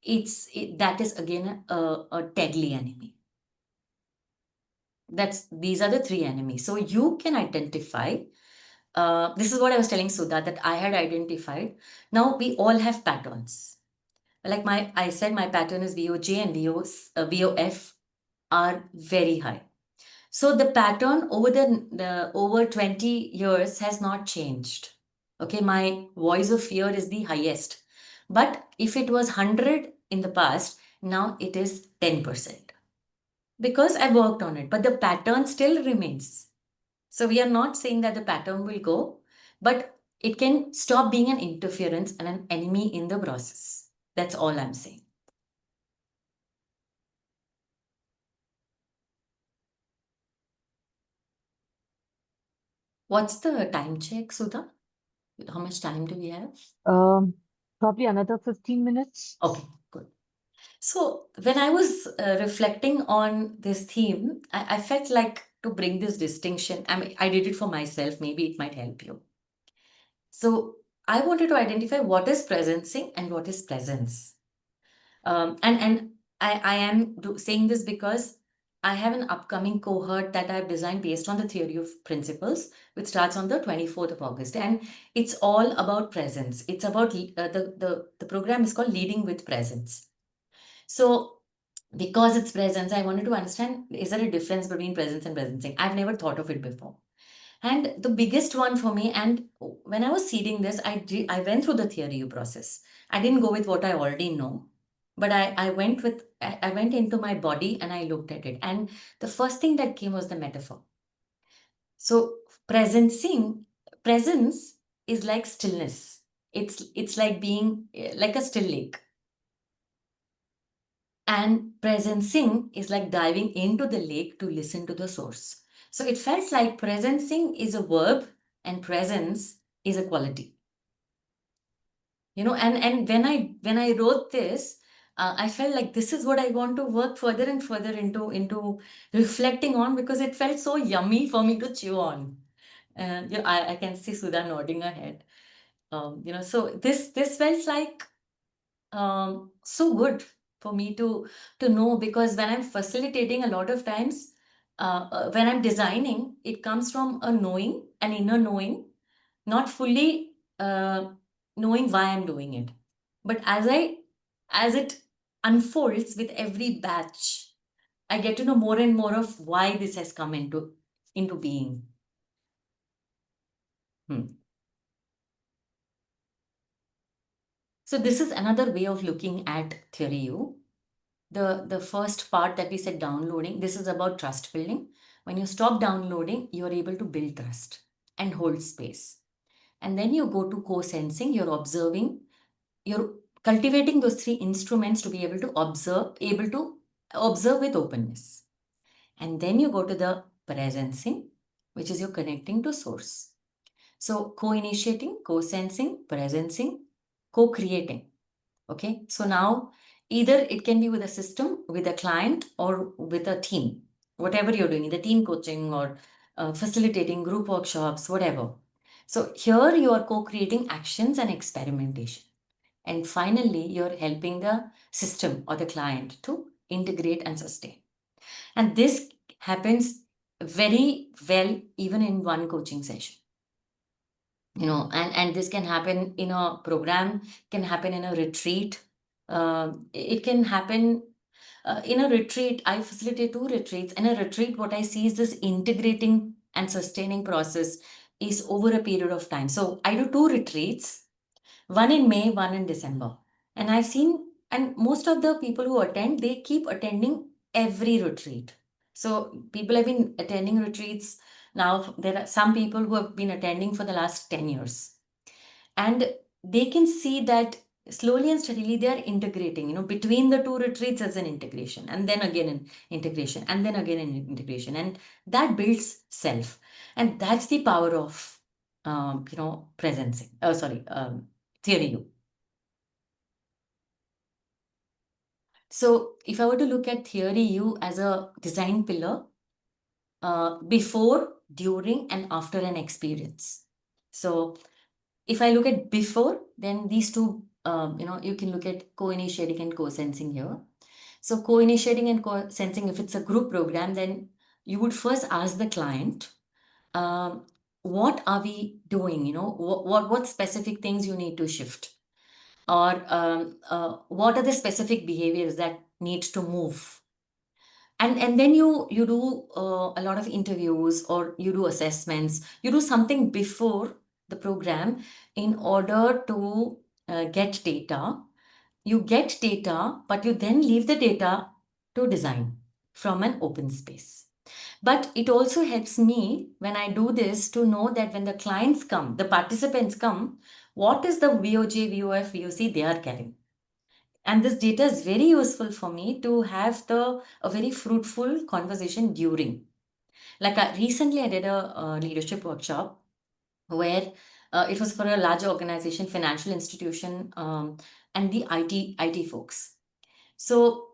That is again a deadly enemy. These are the three enemies. So you can identify. This is what I was telling Sudha, that I had identified. Now we all have patterns. Like I said, my pattern is VOJ and VOF are very high. So the pattern over the over 20 years has not changed. Okay, my voice of fear is the highest. But if it was 100 in the past, now it is 10%. Because I worked on it, but the pattern still remains. So we are not saying that the pattern will go, but it can stop being an interference and an enemy in the process. That's all I'm saying. What's the time check, Sudha? How much time do we have? Probably another 15 minutes. Okay, good. So when I was reflecting on this theme, I felt like to bring this distinction. I mean, I did it for myself. Maybe it might help you. So I wanted to identify what is presencing and what is presence. And I am saying this because I have an upcoming cohort that I've designed based on the theory of principles, which starts on the 24th of August. And it's all about presence. It's about the program is called Leading with Presence. So because it's presence, I wanted to understand, is there a difference between presence and presencing? I've never thought of it before. And the biggest one for me, and when I was seeding this, I went through the theory process. I didn't go with what I already know, but I went with I went into my body and I looked at it. And the first thing that came was the metaphor. So presence is like stillness. It's like being like a still lake. And presencing is like diving into the lake to listen to the source. So it felt like presencing is a verb and presence is a quality. And when I wrote this, I felt like this is what I want to work further and further into reflecting on, because it felt so yummy for me to chew on. I can see Sudha nodding her head. So this felt like so good for me to know, because when I'm facilitating, a lot of times when I'm designing, it comes from a knowing, an inner knowing, not fully knowing why I'm doing it. But as it unfolds with every batch, I get to know more and more of why this has come into being. Hmm. So this is another way of looking at theory U. The first part that we said, downloading, this is about trust building. When you stop downloading, you're able to build trust and hold space. And then you go to co-sensing, you're observing, you're cultivating those three instruments to be able to observe with openness. And then you go to the presencing, which is you're connecting to source. So co-initiating, co-sensing, presencing, co-creating. Okay, so now either it can be with a system, with a client, or with a team, whatever you're doing, the team coaching or facilitating group workshops, whatever. So here you are co-creating actions and experimentation. And finally, you're helping the system or the client to integrate and sustain. And this happens very well even in one coaching session. And this can happen in a program, can happen in a retreat. It can happen in a retreat. I facilitate 2 retreats. In a retreat, what I see is this integrating and sustaining process is over a period of time. So I do 2 retreats, one in May, one in December. And I've seen, and most of the people who attend, they keep attending every retreat. So people have been attending retreats. Now, there are some people who have been attending for the last 10 years. And they can see that slowly and steadily they are integrating, between the 2 retreats as an integration, and then again an integration, and then again an integration. And that builds self. And that's the power of, presencing. Oh, sorry, theory U. So if I were to look at theory U as a design pillar, before, during, and after an experience. So if I look at before, then these two, you can look at co-initiating and co-sensing here. So co-initiating and co-sensing, if it's a group program, then you would first ask the client, what are we doing? What specific things you need to shift? or what are the specific behaviors that need to move. And then you do a lot of interviews, or you do assessments, you do something before the program in order to get data. You get data, but you then leave the data to design from an open space. But it also helps me when I do this to know that when the clients come, the participants come, what is the VOJ, VOF, VOC they are carrying. And this data is very useful for me to have a very fruitful conversation during. Like recently, I did a leadership workshop where it was for a large organization, financial institution, and the IT folks. So,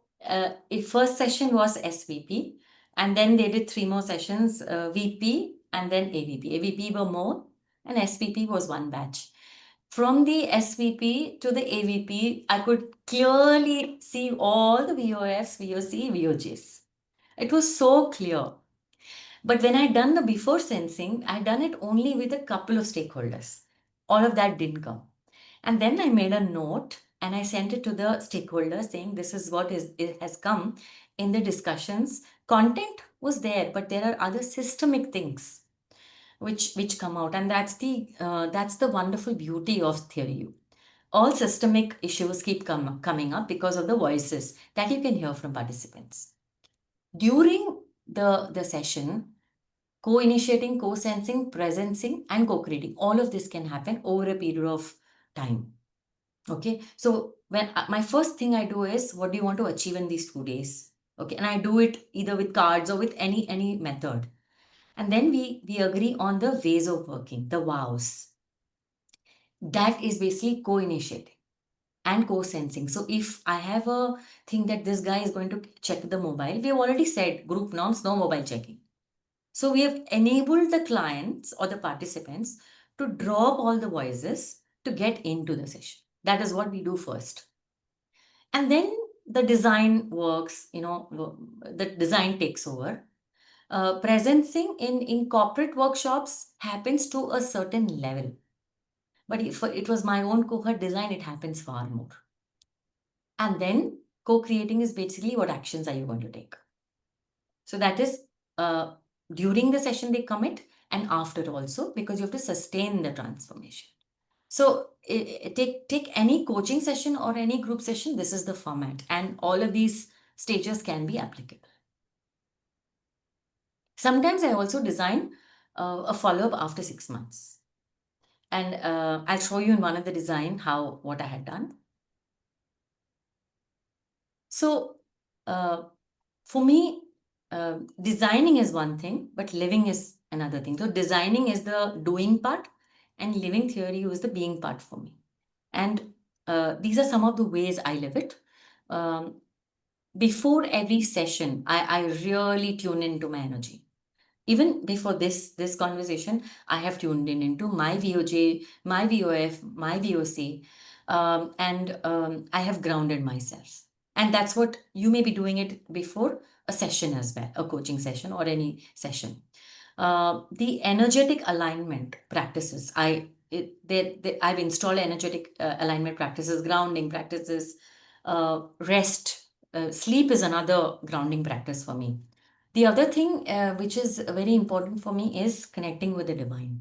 first session was SVP, and then they did three more sessions, VP and then AVP. AVP were more, and SVP was one batch. From the SVP to the AVP, I could clearly see all the VOFs, VOC, VOJs. It was so clear. But when I done the before sensing, I done it only with a couple of stakeholders. All of that didn't come. And then I made a note and I sent it to the stakeholders saying this is what it has come in the discussions. Content was there, but there are other systemic things which come out, and that's the wonderful beauty of theory. All systemic issues keep coming up because of the voices that you can hear from participants during the session. Co-initiating, co-sensing, presencing, and co-creating, all of this can happen over a period of time. Okay, so when my first thing I do is, what do you want to achieve in these 2 days? Okay, and I do it either with cards or with any method. And then we agree on the ways of working, the wows. That is basically co-initiating and co-sensing. So if I have a thing that this guy is going to check the mobile, we have already said group norms, no mobile checking. So we have enabled the clients or the participants to drop all the voices to get into the session. That is what we do first. And then the design works, the design takes over. Presencing in corporate workshops happens to a certain level. But if it was my own cohort design, it happens far more. And then co-creating is basically what actions are you going to take. So that is during the session they commit, and after also, because you have to sustain the transformation. So take any coaching session or any group session, this is the format, and all of these stages can be applicable. Sometimes I also design a follow-up after 6 months. And I'll show you in one of the design what I had done. So for me, designing is one thing, but living is another thing. So designing is the doing part, and living theory is the being part for me. And these are some of the ways I live it. Before every session, I really tune into my energy. Even before this conversation, I have tuned into my VOJ, my VOF, my VOC, and I have grounded myself. And that's what you may be doing it before a session as well, a coaching session or any session. The energetic alignment practices, I've installed energetic alignment practices, grounding practices, rest, sleep is another grounding practice for me. The other thing which is very important for me is connecting with the divine.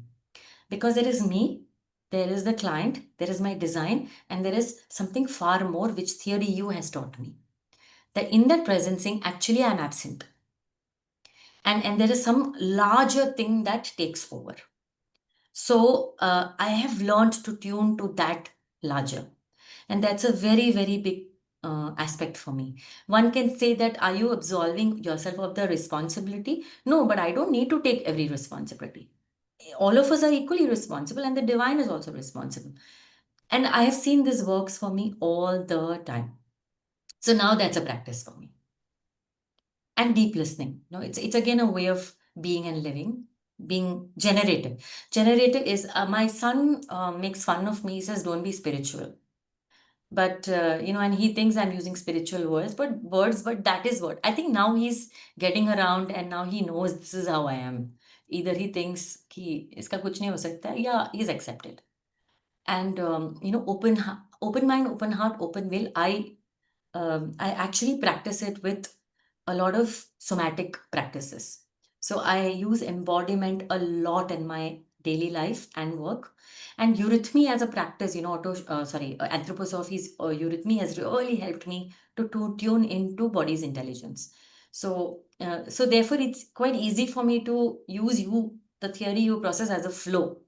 Because there is me, there is the client, there is my design, and there is something far more which theory you has taught me. That in that presencing, actually I'm absent. And there is some larger thing that takes over. So I have learned to tune to that larger. And that's a very, very big aspect for me. One can say that, are you absolving yourself of the responsibility? No, but I don't need to take every responsibility. All of us are equally responsible, and the divine is also responsible. And I have seen this works for me all the time. So now that's a practice for me. And deep listening. It's again a way of being and living, being generative. Generative is my son makes fun of me. He says, "Don't be spiritual." But and he thinks I'm using spiritual words, but that is what I think. Now he's getting around, and now he knows this is how I am. Either he thinks कि इसका कुछ नहीं हो सकता है, या he's accepted. and open mind, open heart, open will. I actually practice it with a lot of somatic practices. So I use embodiment a lot in my daily life and work. And eurythmy as a practice, anthroposophy's eurythmy has really helped me to tune into body's intelligence. So therefore, it's quite easy for me to use the theory you process as a flow.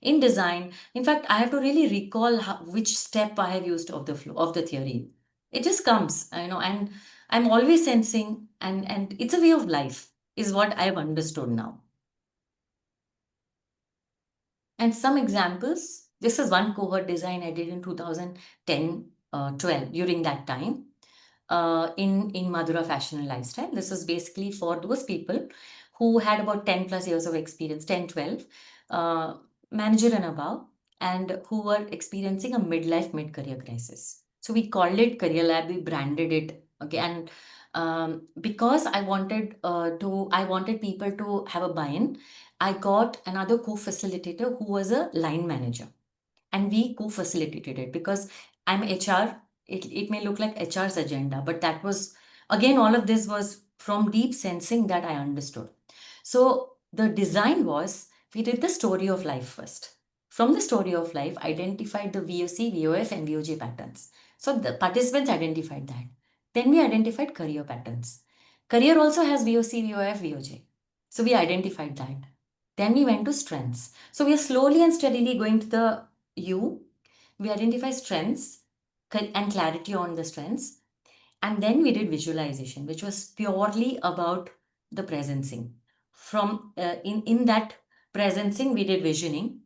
In design, in fact, I have to really recall which step I have used of the flow of the theory. It just comes, and I'm always sensing, and it's a way of life, is what I've understood now. And some examples, this is one cohort design I did in 2010, 12, during that time, in Madura Fashion and Lifestyle. This was basically for those people who had about 10 plus years of experience, 10, 12, uh, manager and above, and who were experiencing a midlife, mid-career crisis. So we called it Career Lab, we branded it, okay, and because I wanted people to have a buy-in. I got another co-facilitator who was a line manager, and we co-facilitated it because I'm HR. It may look like HR's agenda, but that was, again, all of this was from deep sensing that I understood. So the design was, we did the story of life first. From the story of life, identified the VOC, VOF, and VOJ patterns. So the participants identified that. Then we identified career patterns. Career also has VOC, VOF, VOJ. So we identified that. Then we went to strengths. So we are slowly and steadily going to the U. We identify strengths and clarity on the strengths. And then we did visualization, which was purely about the presencing. From in that presencing, we did visioning,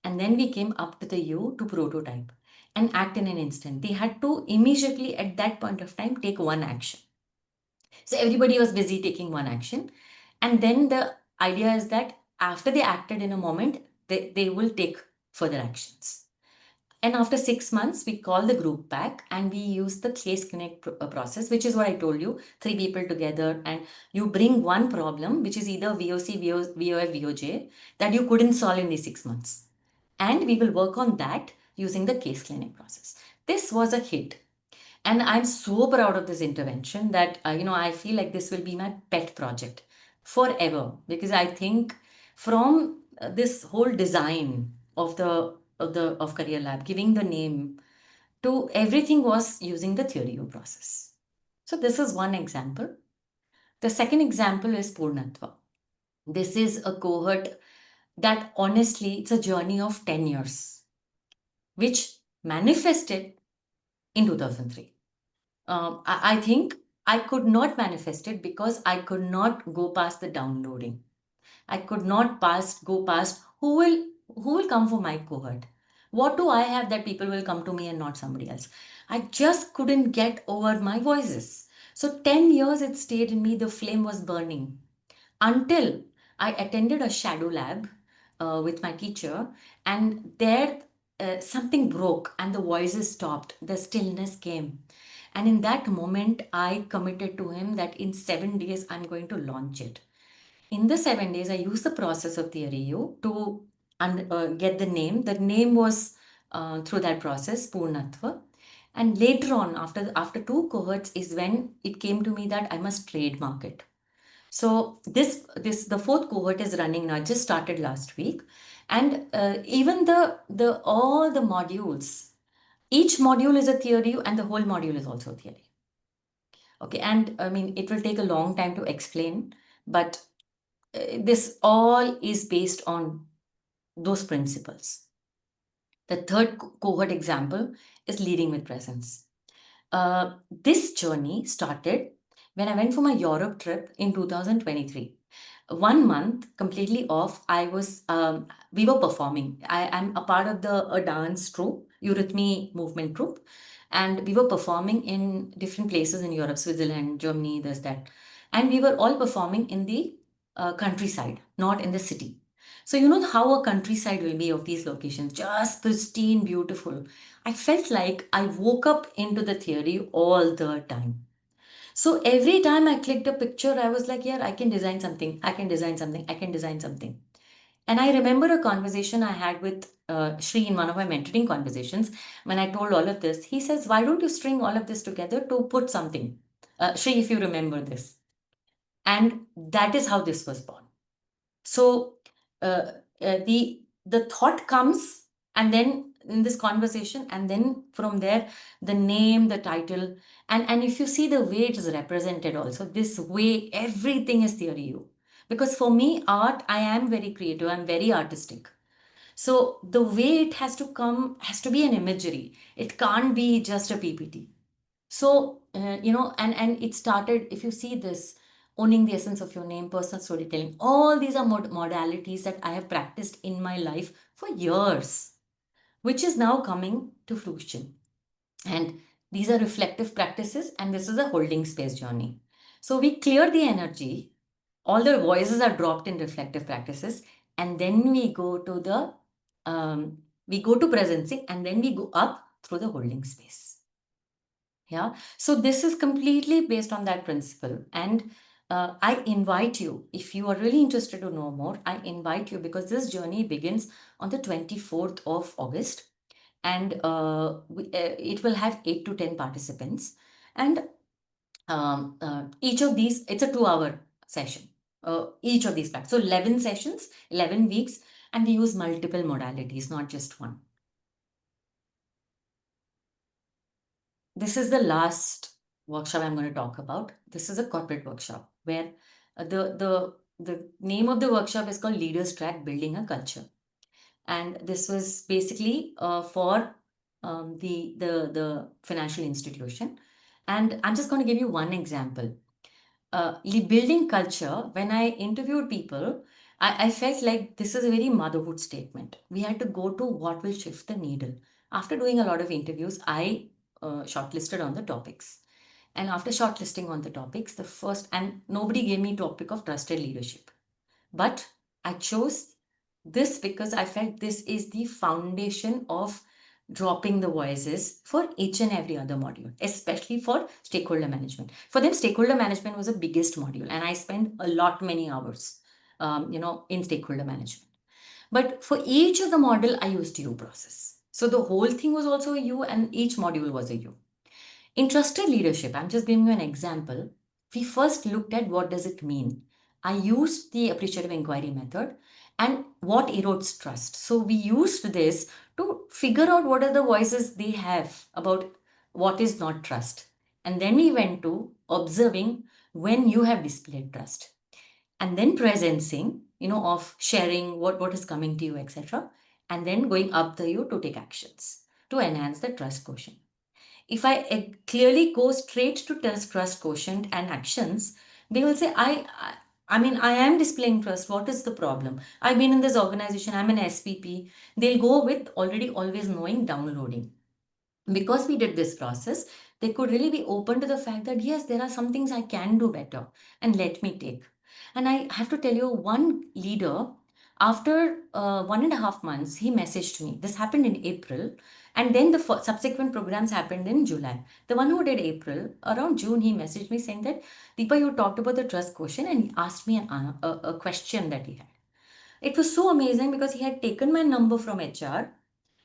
and then we came up to the U to prototype and act in an instant. They had to immediately at that point of time take one action. So everybody was busy taking one action, and then the idea is that after they acted in a moment, they will take further actions. And after 6 months, we call the group back and we use the case connect process, which is what I told you, three people together, and you bring one problem, which is either VOC, VOF, VOJ, that you couldn't solve in these 6 months. And we will work on that using the case clinic process. This was a hit. And I'm so proud of this intervention that, I feel like this will be my pet project forever, because I think from this whole design of Career Lab, giving the name to everything was using the theory of process. So this is one example. The second example is Purnatva. This is a cohort that honestly, it's a journey of 10 years, which manifested in 2003. I think I could not manifest it because I could not go past the downloading. I could not go past who will come for my cohort. What do I have that people will come to me and not somebody else? I just couldn't get over my voices. So 10 years it stayed in me, the flame was burning until I attended a shadow lab with my teacher, and there something broke and the voices stopped, the stillness came. And in that moment, I committed to him that in 7 days, I'm going to launch it. In the 7 days, I used the process of the REU to get the name. The name was through that process, Purnatva. And later on, after two cohorts, is when it came to me that I must trademark it. So this the fourth cohort is running now. It just started last week, and even the all the modules, each module is a theory, and the whole module is also a theory. Okay, and I mean it will take a long time to explain, but this all is based on those principles. The third cohort example is leading with presence. This journey started when I went for my Europe trip in 2023. 1 month completely off. We were performing. I am a part of a dance troupe, Eurythmy movement troupe, and we were performing in different places in Europe, Switzerland, Germany, this, that. And we were all performing in the countryside, not in the city. So, you know how a countryside will be of these locations, just pristine, beautiful. I felt like I woke up into the theory all the time. So every time I clicked a picture, I was like, yeah, I can design something, I can design something, I can design something. And I remember a conversation I had with Shri in one of my mentoring conversations. When I told all of this, he says, "Why don't you string all of this together to put something?" Shri, if you remember this. And that is how this was born. So the thought comes, and then in this conversation, and then from there, the name, the title, and if you see the way it is represented, also this way, everything is theory. You, because for me, art, I am very creative. I'm very artistic. So the way it has to come has to be an imagery. It can't be just a PPT. So, and it started, if you see this, owning the essence of your name, personal storytelling, all these are modalities that I have practiced in my life for years, which is now coming to fruition. And these are reflective practices, and this is a holding space journey. So we clear the energy, all the voices are dropped in reflective practices, and then we go to presencing, and then we go up through the holding space. Yeah. So this is completely based on that principle. And I invite you, if you are really interested to know more, I invite you, because this journey begins on the 24th of August. And it will have 8 to 10 participants. And each of these, it's a 2-hour session. Each of these packs. So 11 sessions, 11 weeks, and we use multiple modalities, not just one. This is the last workshop I'm going to talk about. This is a corporate workshop where the name of the workshop is called Leaders Track Building a Culture, and this was basically for the financial institution. And I'm just going to give you one example. Building culture, when I interviewed people, I felt like this is a very motherhood statement. We had to go to what will shift the needle. After doing a lot of interviews, I shortlisted on the topics. And after shortlisting on the topics, the first, and nobody gave me topic of trusted leadership. But I chose this because I felt this is the foundation of dropping the voices for each and every other module, especially for stakeholder management. For them, stakeholder management was the biggest module, and I spent a lot many hours, in stakeholder management. But for each of the module, I used U process. So the whole thing was also a U, and each module was a U. In trusted leadership, I'm just giving you an example. We first looked at what does it mean. I used the appreciative inquiry method and what erodes trust. So we used this to figure out what are the voices they have about what is not trust. And then we went to observing when you have displayed trust. And then presencing, of sharing what is coming to you, etc. And then going up the you to take actions to enhance the trust quotient. If I clearly go straight to trust quotient and actions, they will say, I mean, I am displaying trust. What is the problem? I've been in this organization. I'm an SPP. They'll go with already always knowing downloading. Because we did this process, they could really be open to the fact that, yes, there are some things I can do better and let me take. And I have to tell you, one leader, after 1.5 months, he messaged me. This happened in April. And then the subsequent programs happened in July. The one who did April, around June, he messaged me saying that, Deepa, you talked about the trust quotient, and he asked me a question that he had. It was so amazing because he had taken my number from HR.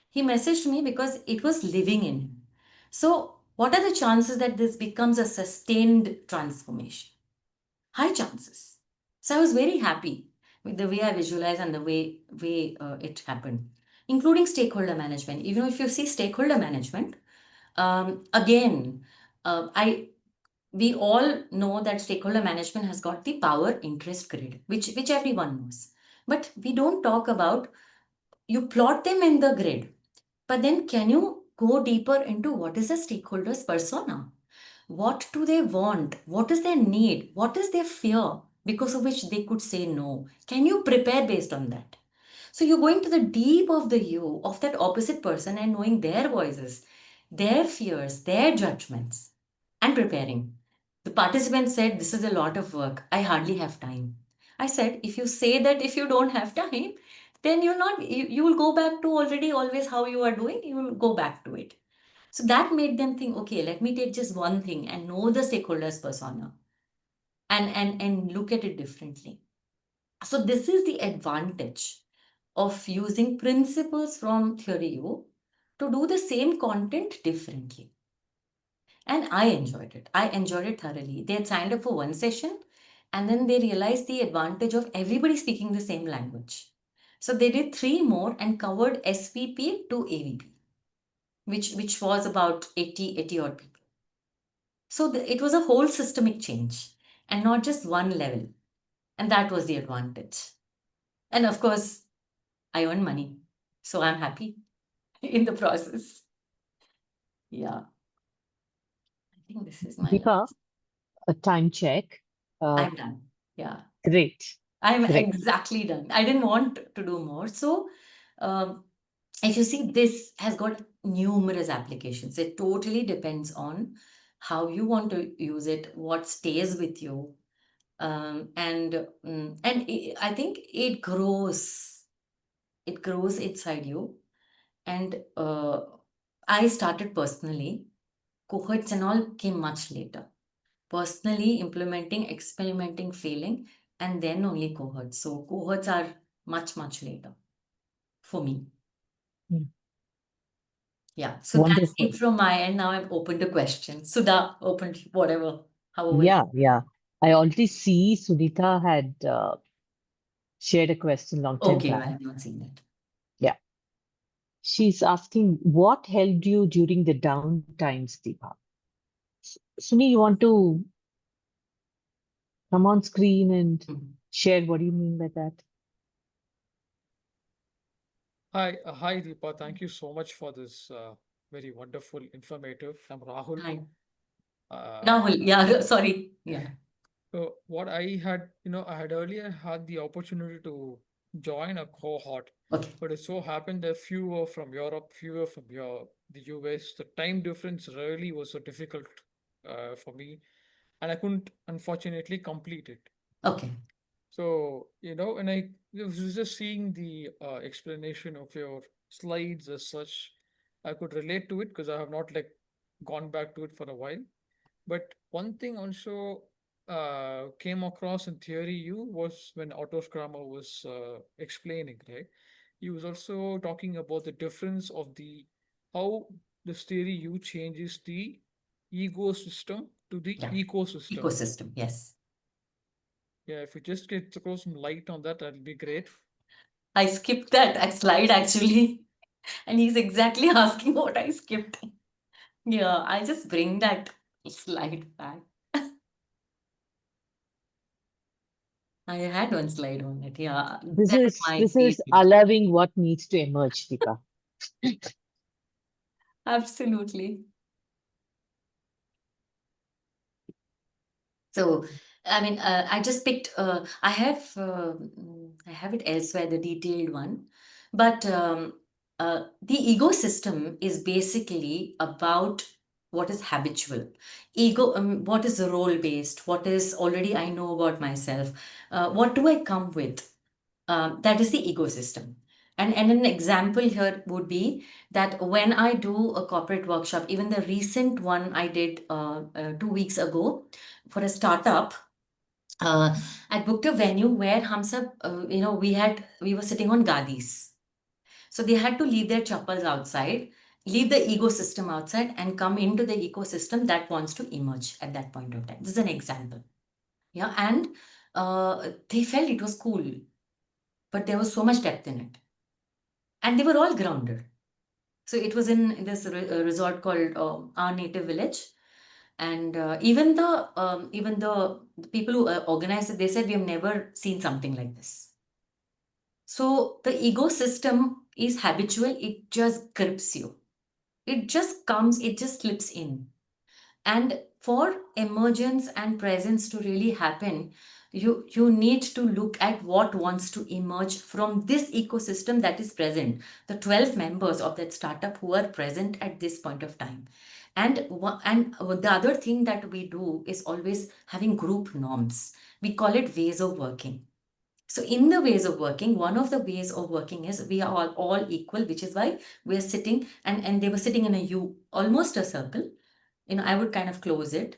He messaged me because it was living in him. So, what are the chances that this becomes a sustained transformation? High chances. So, I was very happy with the way I visualized and the way it happened, including stakeholder management. Even if you see stakeholder management, again, I we all know that stakeholder management has got the power interest grid, which everyone knows. But we don't talk about, you plot them in the grid, but then can you go deeper into what is a stakeholder's persona? What do they want? What is their need? What is their fear because of which they could say no? Can you prepare based on that? So you're going to the deep of the you of that opposite person and knowing their voices, their fears, their judgments, and preparing. The participant said, "This is a lot of work. I hardly have time." I said, if you say that if you don't have time, then you will go back to already always how you are doing, you will go back to it. So that made them think, okay, let me take just one thing and know the stakeholders persona and look at it differently. So this is the advantage. of using principles from Theory U to do the same content differently. And I enjoyed it. I enjoyed it thoroughly. They had signed up for one session and then they realized the advantage of everybody speaking the same language. So they did 3 more and covered SVP to AVP, which was about 80 odd people. So it was a whole systemic change and not just one level. And that was the advantage. And of course, I earned money. So I'm happy in the process. Yeah. I think this is my Deepa, last. a time check. I'm done. Yeah. Great. I'm Great. exactly done. I didn't want to do more. So, um, if you see, this has got numerous applications. It totally depends on how you want to use it, what stays with you, I think it grows. It grows inside you. And I started personally. Cohorts and all came much later. Personally implementing, experimenting, failing, and then only cohorts. So cohorts are much later for me. Mm. Yeah. So that's Wonderful. it from my end. Now I'm open to questions. Sudha, open to whatever, however. Yeah. I already see Sunita had shared a question long time Okay, I back. have not seen it. Yeah. She's asking, what helped you during the down times, Deepa? Suni, you want to come on screen and Mhm. share what do you mean by that? Hi, Deepa. Thank you so much for this very wonderful, informative. I'm Rahul. Hi. Uh, Rahul, yeah, sorry. Yeah. so what I had, I had earlier had the opportunity to join a cohort, Okay. but it so happened that few were from Europe, few were from the US. The time difference really was so difficult for me, and I couldn't unfortunately complete it. Okay. So, when I was just seeing the explanation of your slides as such, I could relate to it because I have not like gone back to it for a while. But one thing also came across in theory you was when Otto Kramer was explaining, right? He was also talking about the difference of the how this theory you changes the ecosystem to the Yeah. ecosystem. Ecosystem. Yes. Yeah, if you just get to throw some light on that, that'll be great. I skipped that slide actually. And he's exactly asking what I skipped. Yeah, I'll just bring that slide back. I had one slide on it. Yeah, This that was is my this is creativity. allowing what needs to emerge, Deepa. Absolutely. So, I mean, I just picked. I have it elsewhere, the detailed one, but the ego system is basically about what is habitual. Ego, what is role based? What is already I know about myself? What do I come with? That is the ecosystem. And an example here would be that when I do a corporate workshop, even the recent one I did 2 weeks ago for a startup, I booked a venue where hum sab, we were sitting on gadis. So they had to leave their chappals outside, leave the ecosystem outside, and come into the ecosystem that wants to emerge at that point of time. This is an example. Yeah, and they felt it was cool, but there was so much depth in it, and they were all grounded. So it was in this resort called Our Native Village, and even the people who organized it, they said we have never seen something like this. So the ecosystem is habitual; it just grips you. It just comes. It just slips in. And for emergence and presence to really happen, you need to look at what wants to emerge from this ecosystem that is present, the 12 members of that startup who are present at this point of time. And the other thing that we do is always having group norms. We call it ways of working. So in the ways of working, one of the ways of working is we are all equal, which is why we are sitting, and they were sitting in a U, almost a circle. I would kind of close it.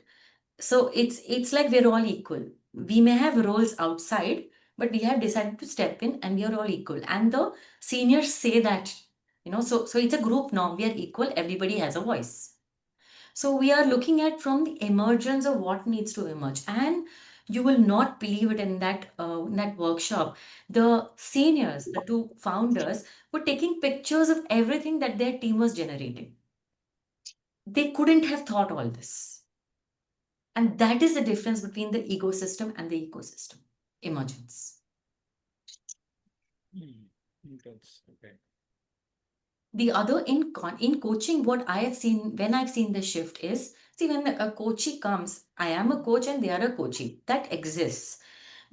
So it's like we're all equal. We may have roles outside, but we have decided to step in and we are all equal. And the seniors say that, so it's a group now, we are equal, everybody has a voice. So we are looking at from the emergence of what needs to emerge. And you will not believe it, in that workshop, the seniors, the two founders, were taking pictures of everything that their team was generating. They couldn't have thought all this. And that is the difference between the ecosystem and the ecosystem emergence. Okay. The other in coaching, what I have seen when I've seen the shift is, see, when a coachee comes, I am a coach and they are a coachee. That exists.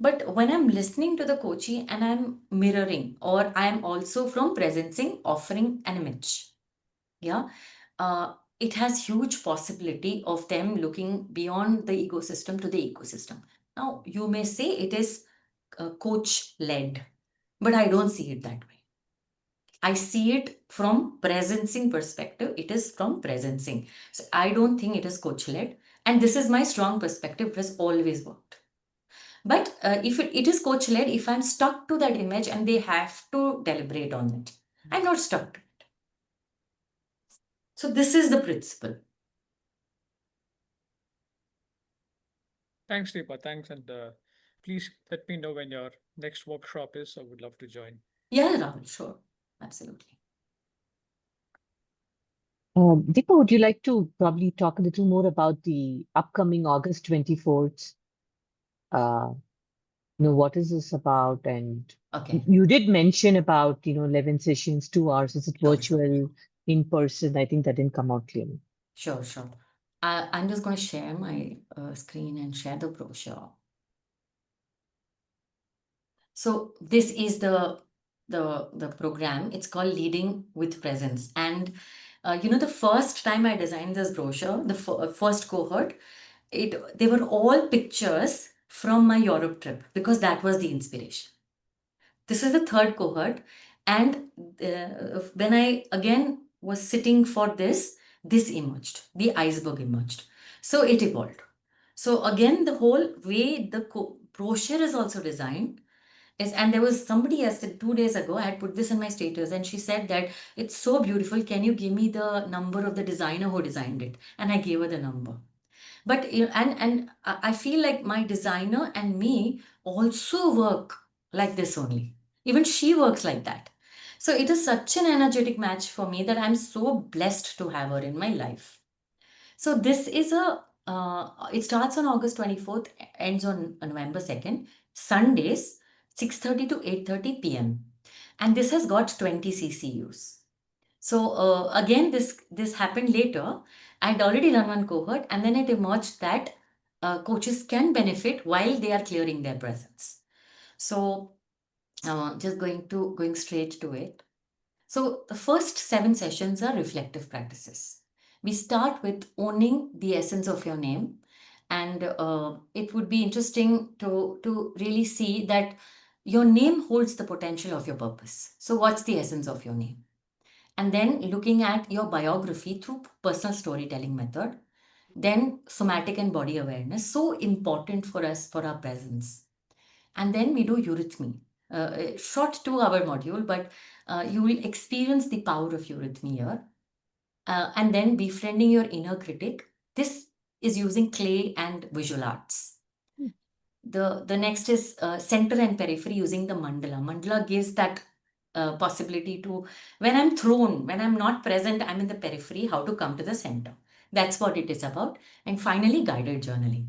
But when I'm listening to the coachee and I'm mirroring, or I'm also from presencing, offering an image, yeah, it has huge possibility of them looking beyond the ecosystem to the ecosystem. Now, you may say it is coach led, but I don't see it that way. I see it from presencing perspective. It is from presencing. So I don't think it is coach led. And this is my strong perspective. It has always worked. But if it is coach led, if I'm stuck to that image and they have to deliberate on it, I'm not stuck to it. So this is the principle. Thanks, Deepa. Thanks. And please let me know when your next workshop is. I would love to join. Yeah, Rahul, sure. Absolutely. Deepa, would you like to probably talk a little more about the upcoming August 24th? Uh, what is this about? And Okay. you did mention about, 11 sessions, 2 hours. Is it Sure, virtual, in person? I think that didn't come out clearly. Sure. I'm just going to share my screen and share the brochure. So this is the program. It's called Leading with Presence. And the first time I designed this brochure, the first cohort, they were all pictures from my Europe trip, because that was the inspiration. This is the third cohort, and when I again was sitting for this emerged, the iceberg emerged. So it evolved. So again, the whole way the brochure is also designed. Yes, and there was somebody yesterday, 2 days ago, I had put this in my status, and she said that it's so beautiful. Can you give me the number of the designer who designed it? And I gave her the number. But and I feel like my designer and me also work like this only. Even she works like that. So it is such an energetic match for me that I'm so blessed to have her in my life. So this is it starts on August 24th, ends on November 2nd, Sundays, 6:30 to 8:30 p.m. And this has got 20 CCUs. So again, this happened later. I'd already done one cohort, and then it emerged that coaches can benefit while they are clearing their presence. So just going straight to it. So the first 7 sessions are reflective practices. We start with owning the essence of your name, and it would be interesting to really see that your name holds the potential of your purpose. So what's the essence of your name? And then looking at your biography through personal storytelling method, then somatic and body awareness, so important for us for our presence. And then we do eurythmy, a short 2 hour module, but you will experience the power of eurythmy here. And then befriending your inner critic. This is using clay and visual arts. The next is center and periphery using the mandala. Mandala gives that possibility to, when I'm thrown, when I'm not present, I'm in the periphery, how to come to the center. That's what it is about. And finally, guided journaling.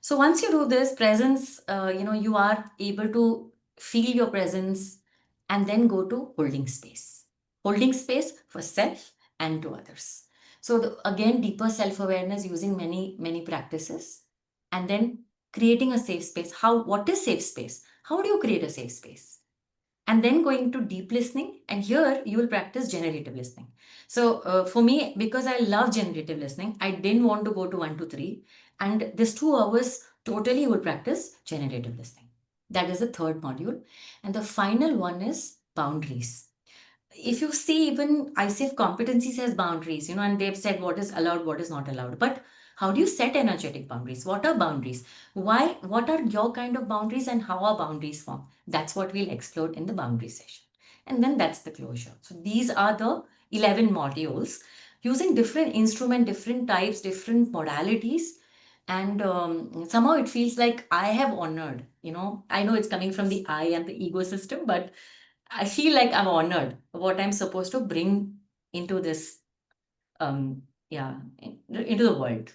So once you do this presence, you are able to feel your presence and then go to holding space for self and to others. So again, deeper self-awareness using many practices, and then creating a safe space. What is safe space? How do you create a safe space? And then going to deep listening, and here you will practice generative listening. So for me, because I love generative listening, I didn't want to go to 1 to 3, and this 2 hours totally you will practice generative listening. That is the third module. And the final one is boundaries. If you see, even ICF competencies has boundaries, and they've said what is allowed, what is not allowed. But How do you set energetic boundaries? What are boundaries? Why? What are your kind of boundaries and how are boundaries formed? That's what we'll explore in the boundary session. And then that's the closure. So these are the 11 modules using different instrument, different types, different modalities. And somehow it feels like I have honored, I know it's coming from the I and the ego system, but I feel like I've honored what I'm supposed to bring into this, into the world.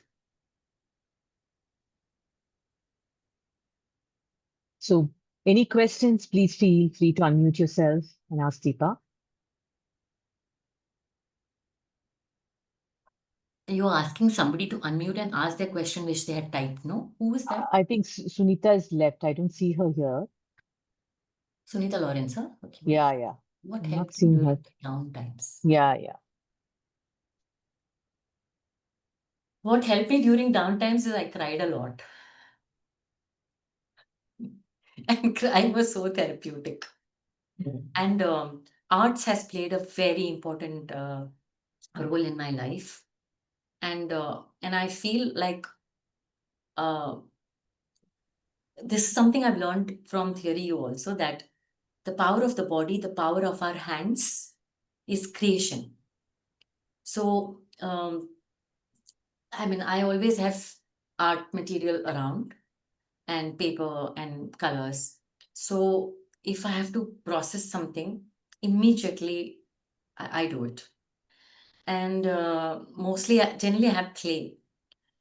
So, any questions, please feel free to unmute yourself and ask Deepa. You're asking somebody to unmute and ask their question which they had typed, no? Who is that? I think Sunita is left. I don't see her here. Sunita Lawrence, huh? Okay. Yeah. What I'm not helped you seeing during her. the down times? Yeah. What helped me during down times is I cried a lot. And crying was so therapeutic. And arts has played a very important role in my life. And I feel like this is something I've learned from theory also, that the power of the body, the power of our hands is creation. So, I always have art material around and paper and colors. So, if I have to process something, immediately I do it. And generally, I have clay.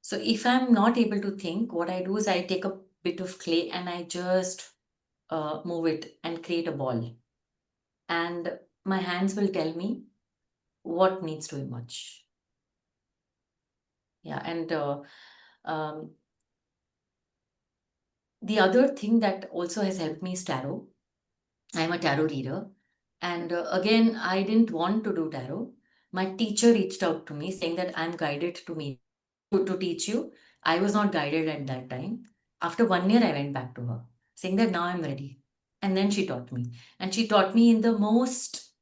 So, if I'm not able to think, what I do is I take a bit of clay and I just move it and create a ball. And my hands will tell me what needs to emerge. Yeah, and the other thing that also has helped me is tarot. I'm a tarot reader. And again, I didn't want to do tarot. My teacher reached out to me saying that I'm guided to teach you. I was not guided at that time. After 1 year, I went back to her saying that now I'm ready. And then she taught me. And she taught me in the most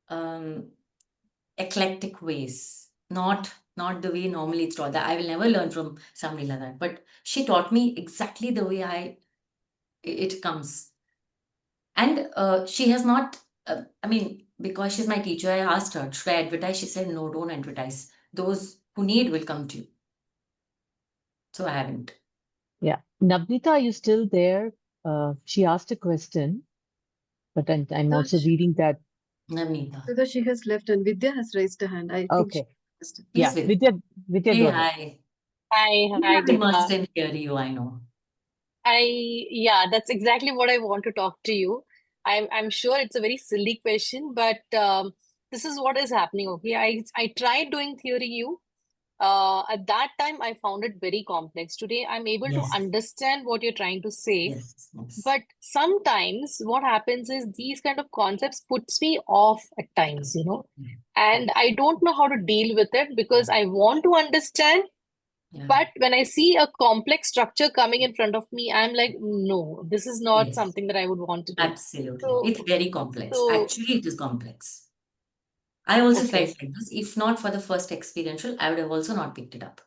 um, eclectic ways, not the way normally it's taught. That I will never learn from somebody like that. But she taught me exactly the way it comes. And she has not, because she's my teacher, I asked her, should I advertise? She said, no, don't advertise. Those who need will come to you. So I haven't. Yeah. Navnita, are you still there? She asked a question, but I'm also reading that. Navneeta. So she has left and Vidya has raised a hand. I think Okay. she Yeah. Yes, Vidya. Vidya, Hey, go ahead. hi. Hi, You hi, are immersed Deepa. in theory, I know. Yeah, that's exactly what I want to talk to you. I'm sure it's a very silly question, but this is what is happening. Okay, I tried doing theory U. At that time, I found it very complex. Today, I'm able to Yes, understand what you're trying to say, yes. but sometimes what happens is these kind of concepts puts me off at times, and I don't know how to deal with it because I want to understand. Yeah. But when I see a complex structure coming in front of me, I'm like, no, this is not Yes, something that I would want to do. absolutely. It's very complex. So Actually, it is complex. I also okay. felt like this. If not for the first experiential, I would have also not picked it up.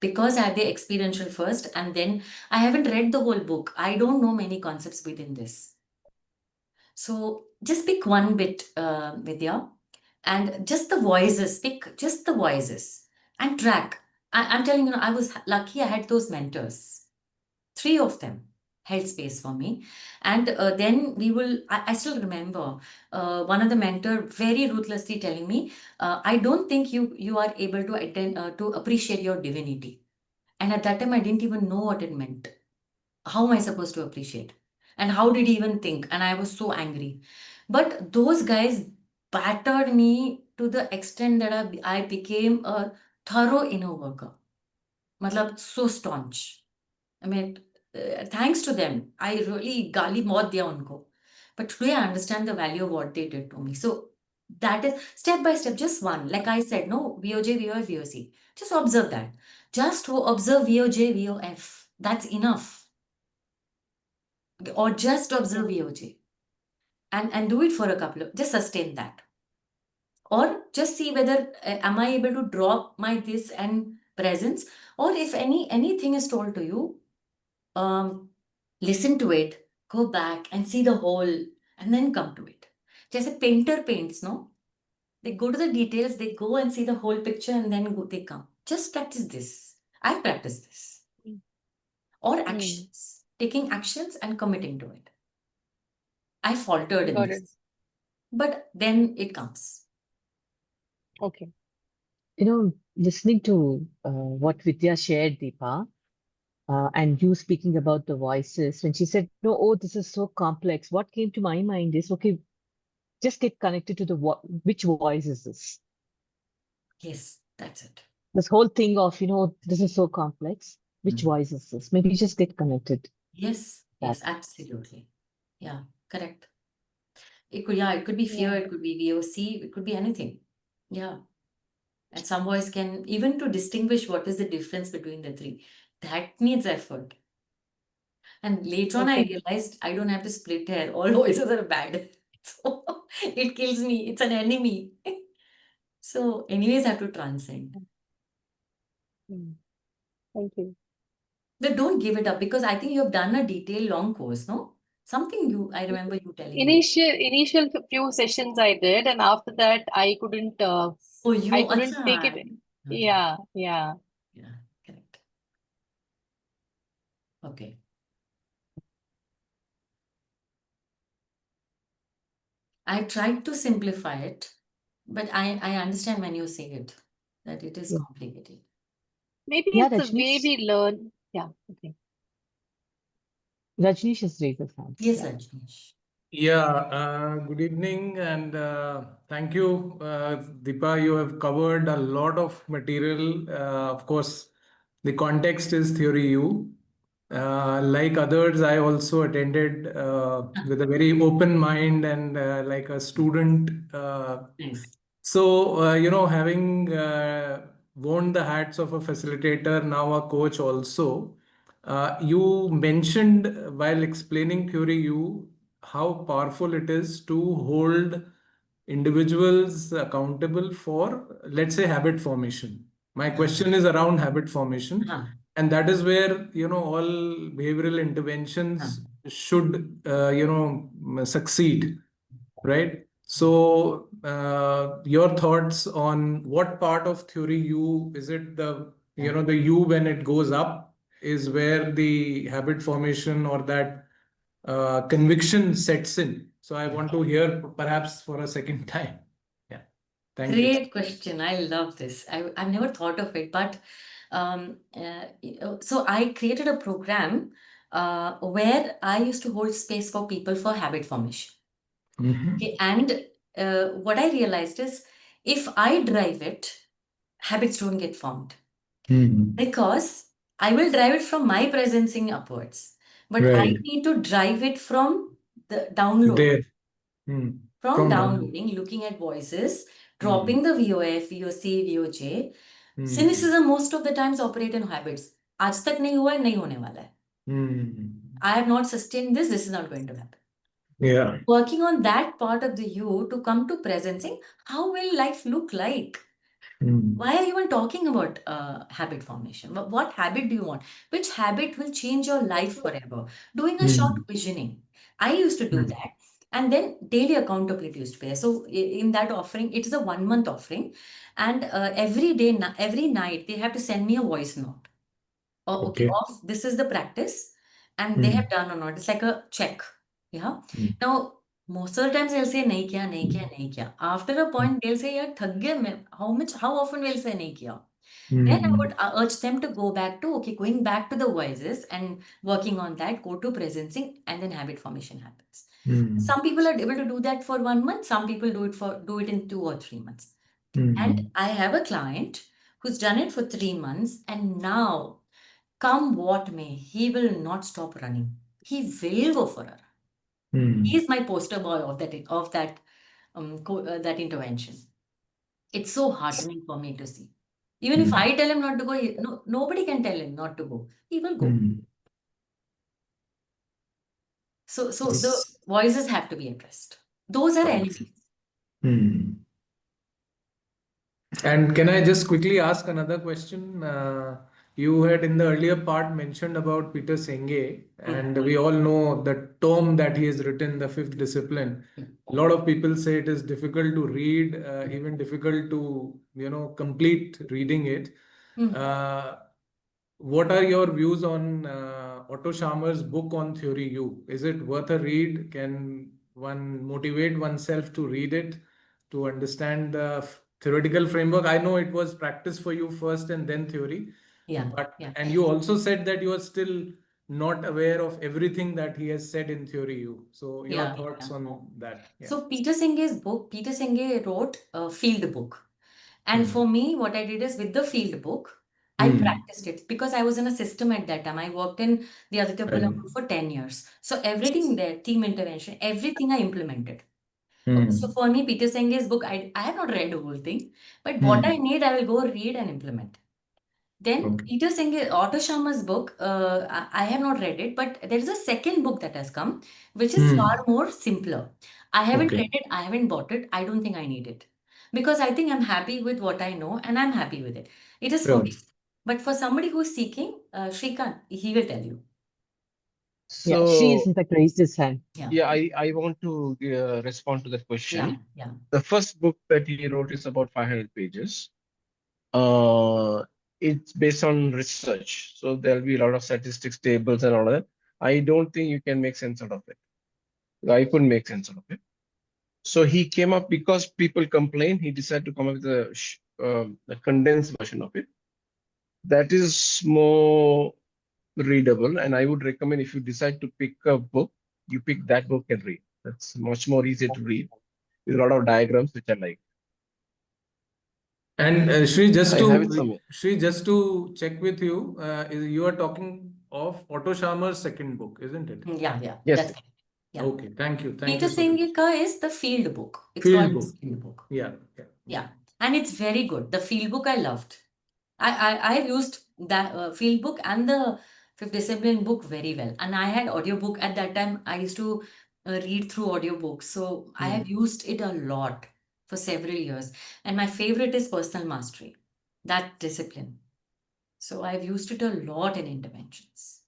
Because I had the experiential first, and then I haven't read the whole book. I don't know many concepts within this. So just pick one bit, Vidya, and just the voices. Pick just the voices and track. I'm telling you, I was lucky I had those mentors. 3 of them held space for me. And then I still remember one of the mentor very ruthlessly telling me, I don't think you are able to to appreciate your divinity. And at that time, I didn't even know what it meant. How am I supposed to appreciate? And how did he even think? And I was so angry. But those guys battered me to the extent that I became a thorough inner worker. Matlab, so staunch. I mean, thanks to them, I really gali maut diya unko. But today I understand the value of what they did to me. So that is step by step, just one. Like I said, no, VOJ, VOF, VOC. Just observe that. Just to observe VOJ, VOF. That's enough. Or just observe VOJ. And do it for a couple of, just sustain that. Or just see whether am I able to drop my this and presence, or if anything is told to you, listen to it, go back and see the whole, and then come to it. Just a painter paints, no? They go to the details, they go and see the whole picture, and then they come. Just practice this. I practice this. Mm. Or Mm. actions, taking actions and committing to it. I faltered in Got it. this, but then it comes. Okay. Listening to what Vidya shared, Deepa, and you speaking about the voices, when she said, "No, oh, this is so complex," what came to my mind is, okay, just get connected to which voice is this? Yes, that's it. This whole thing of, this is so complex. Which voice is this? Maybe just get connected. Yes, That. yes, absolutely. Yeah, correct. It could be fear, Yeah. it could be VOC, it could be anything. Yeah. And some voice can, even to distinguish what is the difference between the three, that needs effort. And later on, I Okay. realized I don't have to split hair. All voices are bad. So it kills me. It's an enemy. So, anyways, I have to transcend. Mm. Thank you. But don't give it up, because I think you have done a detailed long course, no? I remember you telling me. Initial few sessions I did, and after that I couldn't Oh, I you, couldn't take it. acha. Okay. Yeah, yeah. Yeah, correct. Okay. I tried to simplify it, but I understand when you say it, that it is Yeah. complicated. Maybe Yeah, it's the way Rajneesh. we learn. Yeah, okay. Rajneesh has raised his hands. Yes, Yeah. Rajneesh. Yeah, good evening and thank you, Deepa. You have covered a lot of material. Of course, the context is theory U. Like others, I also attended with a very open mind and like a student. Nice. So, having worn the hats of a facilitator, now a coach also, you mentioned while explaining Theory U how powerful it is to hold individuals accountable for, let's say, habit formation. My question is around habit formation, Huh. and that is where, all behavioral Huh. interventions should, succeed, right? So, your thoughts on what part of theory U is it the U when it goes up is where the habit formation or that conviction sets in. So I want to hear perhaps for a second time. Yeah. Thank you. Great question. I love this. I've never thought of it, but so I created a program where I used to hold space for people for habit formation. Mhm. Okay, and what I realized is if I drive it, habits don't get formed, Mhm. because I will drive it from my presencing upwards, but I Right. need to drive it from the download. There. Mm. From From down. downloading, looking at voices, Mm. dropping the VOF, VOC, VOJ. Mm. Cynicism most of the times operate in habits. आज तक नहीं हुआ है, नहीं होने वाला है. Mm. I have not sustained this. This is not going to happen. Yeah. Working on that part of the you to come to presencing, how will life look like? Mm. Why are you even talking about habit formation? What habit do you want? Which habit will change your life forever? Doing a short Mm. visioning. I used to do Mm. that. And then daily accountability used to be there. So in that offering, it is a 1 month offering. And every day, every night, they have to send me a voice note. Oh, okay, Okay. this is the practice. And they Mm. have done or not. It's like a check. Yeah. Mm. Now, most of the times they'll say nahi kiya, nahi kiya, nahi kiya. After a point, they'll say, yaar, thak gaya main. How often will say nahi kiya? Then I would Mm. urge them to go back to, okay, going back to the voices and working on that, go to presencing, and then habit formation happens. Mm. Some people are able to do that for 1 month, some people do it in 2 or 3 months. And Mm. I have a client who's done it for 3 months, and now, come what may, he will not stop running. He will go for a run. Mm. He is my poster boy of that intervention. It's so heartening for me to see. Even if Mm. I tell him not to go, no, nobody can tell him not to go. He will go. Mm. So the Yes. voices have to be addressed. Those are Powerful. enemies. Mm. And can I just quickly ask another question? You had in the earlier part mentioned about Peter Senge, and we all know the tome that he has written, The Fifth Discipline. A lot of people say it is difficult to read, even difficult to, complete reading it. What are your views on Otto Scharmer's book on Theory U? Is it worth a read? Can one motivate oneself to read it to understand the theoretical framework? I know it was practice for you first and then theory. Yeah. And you also said that you are still not aware of everything that he has said in Theory U. So your thoughts on that? Yeah. So Peter Senge's book, Peter Senge wrote a field book. And for me, what I did is with the field book, I practiced it because I was in a system at that time. I worked in the Aditya Birla Group for 10 years. So everything there, team intervention, everything I implemented. Okay, so for me, Peter Senge's book, I have not read the whole thing, but what I need, I will go read and implement. Then Peter Senge, Otto Scharmer's book, I have not read it, but there is a second book that has come, which is far more simpler. I haven't read it, I haven't bought it, I don't think I need it. Because I think I'm happy with what I know and I'm happy with it. It is for me. But for somebody who is seeking, Shrikant, he will tell you. Yeah, she So is in fact raised his hand. yeah, I want to respond to that question. Yeah. The first book that he wrote is about 500 pages. It's based on research, so there'll be a lot of statistics, tables, and all that. I don't think you can make sense out of it. I couldn't make sense out of it. So he came up because people complain. He decided to come up with a condensed version of it. That is more readable, and I would recommend if you decide to pick a book, you pick that book and read. That's much more easier to read with a lot of diagrams, which I like. And Shri, I just to check with you, you are talking of Otto Scharmer's second book, isn't it? Yeah. Yes. That's correct. Yeah. Okay, thank you. Thank Peter you so much. Senge is the field book. It's Field called book. field book. Yeah. And it's very good. The field book I loved. I've used that field book and the Fifth Discipline book very well. And I had audiobook at that time. I used to read through audiobooks. So I have used it a lot for several years. And my favorite is personal mastery, that discipline. So I've used it a lot in interventions.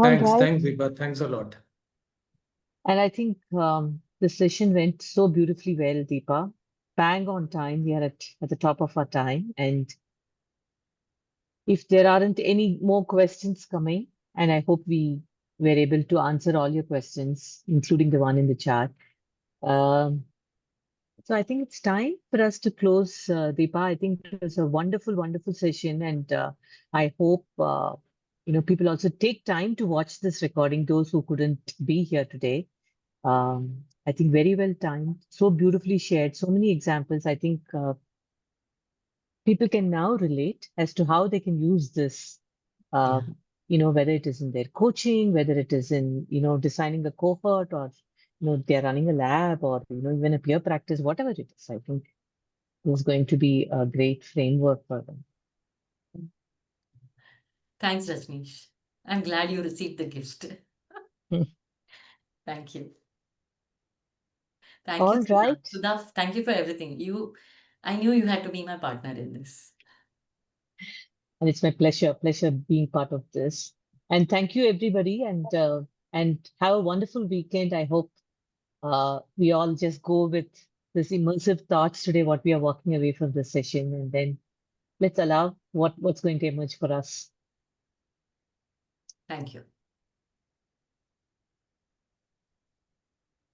Thanks, All right. thanks, Deepa. Thanks a lot. And I think the session went so beautifully well, Deepa. Bang on time. We are at the top of our time. And if there aren't any more questions coming, and I hope we were able to answer all your questions, including the one in the chat. So I think it's time for us to close, Deepa. I think it was a wonderful, wonderful session, and I hope people also take time to watch this recording. Those who couldn't be here today, I think very well timed, so beautifully shared, so many examples. I think people can now relate as to how they can use this. Whether it is in their coaching, whether it is in designing the cohort, or they're running a lab, or even a peer practice, whatever it is. I think is going to be a great framework for them. Thanks, Rajneesh. I'm glad you received the gift. Thank you. Thank you, All right. Sudha. Thank you for everything. I knew you had to be my partner in this. And it's my pleasure being part of this. And thank you, everybody, and have a wonderful weekend. I hope we all just go with this immersive thoughts today, what we are walking away from this session, and then let's allow what's going to emerge for us. Thank you.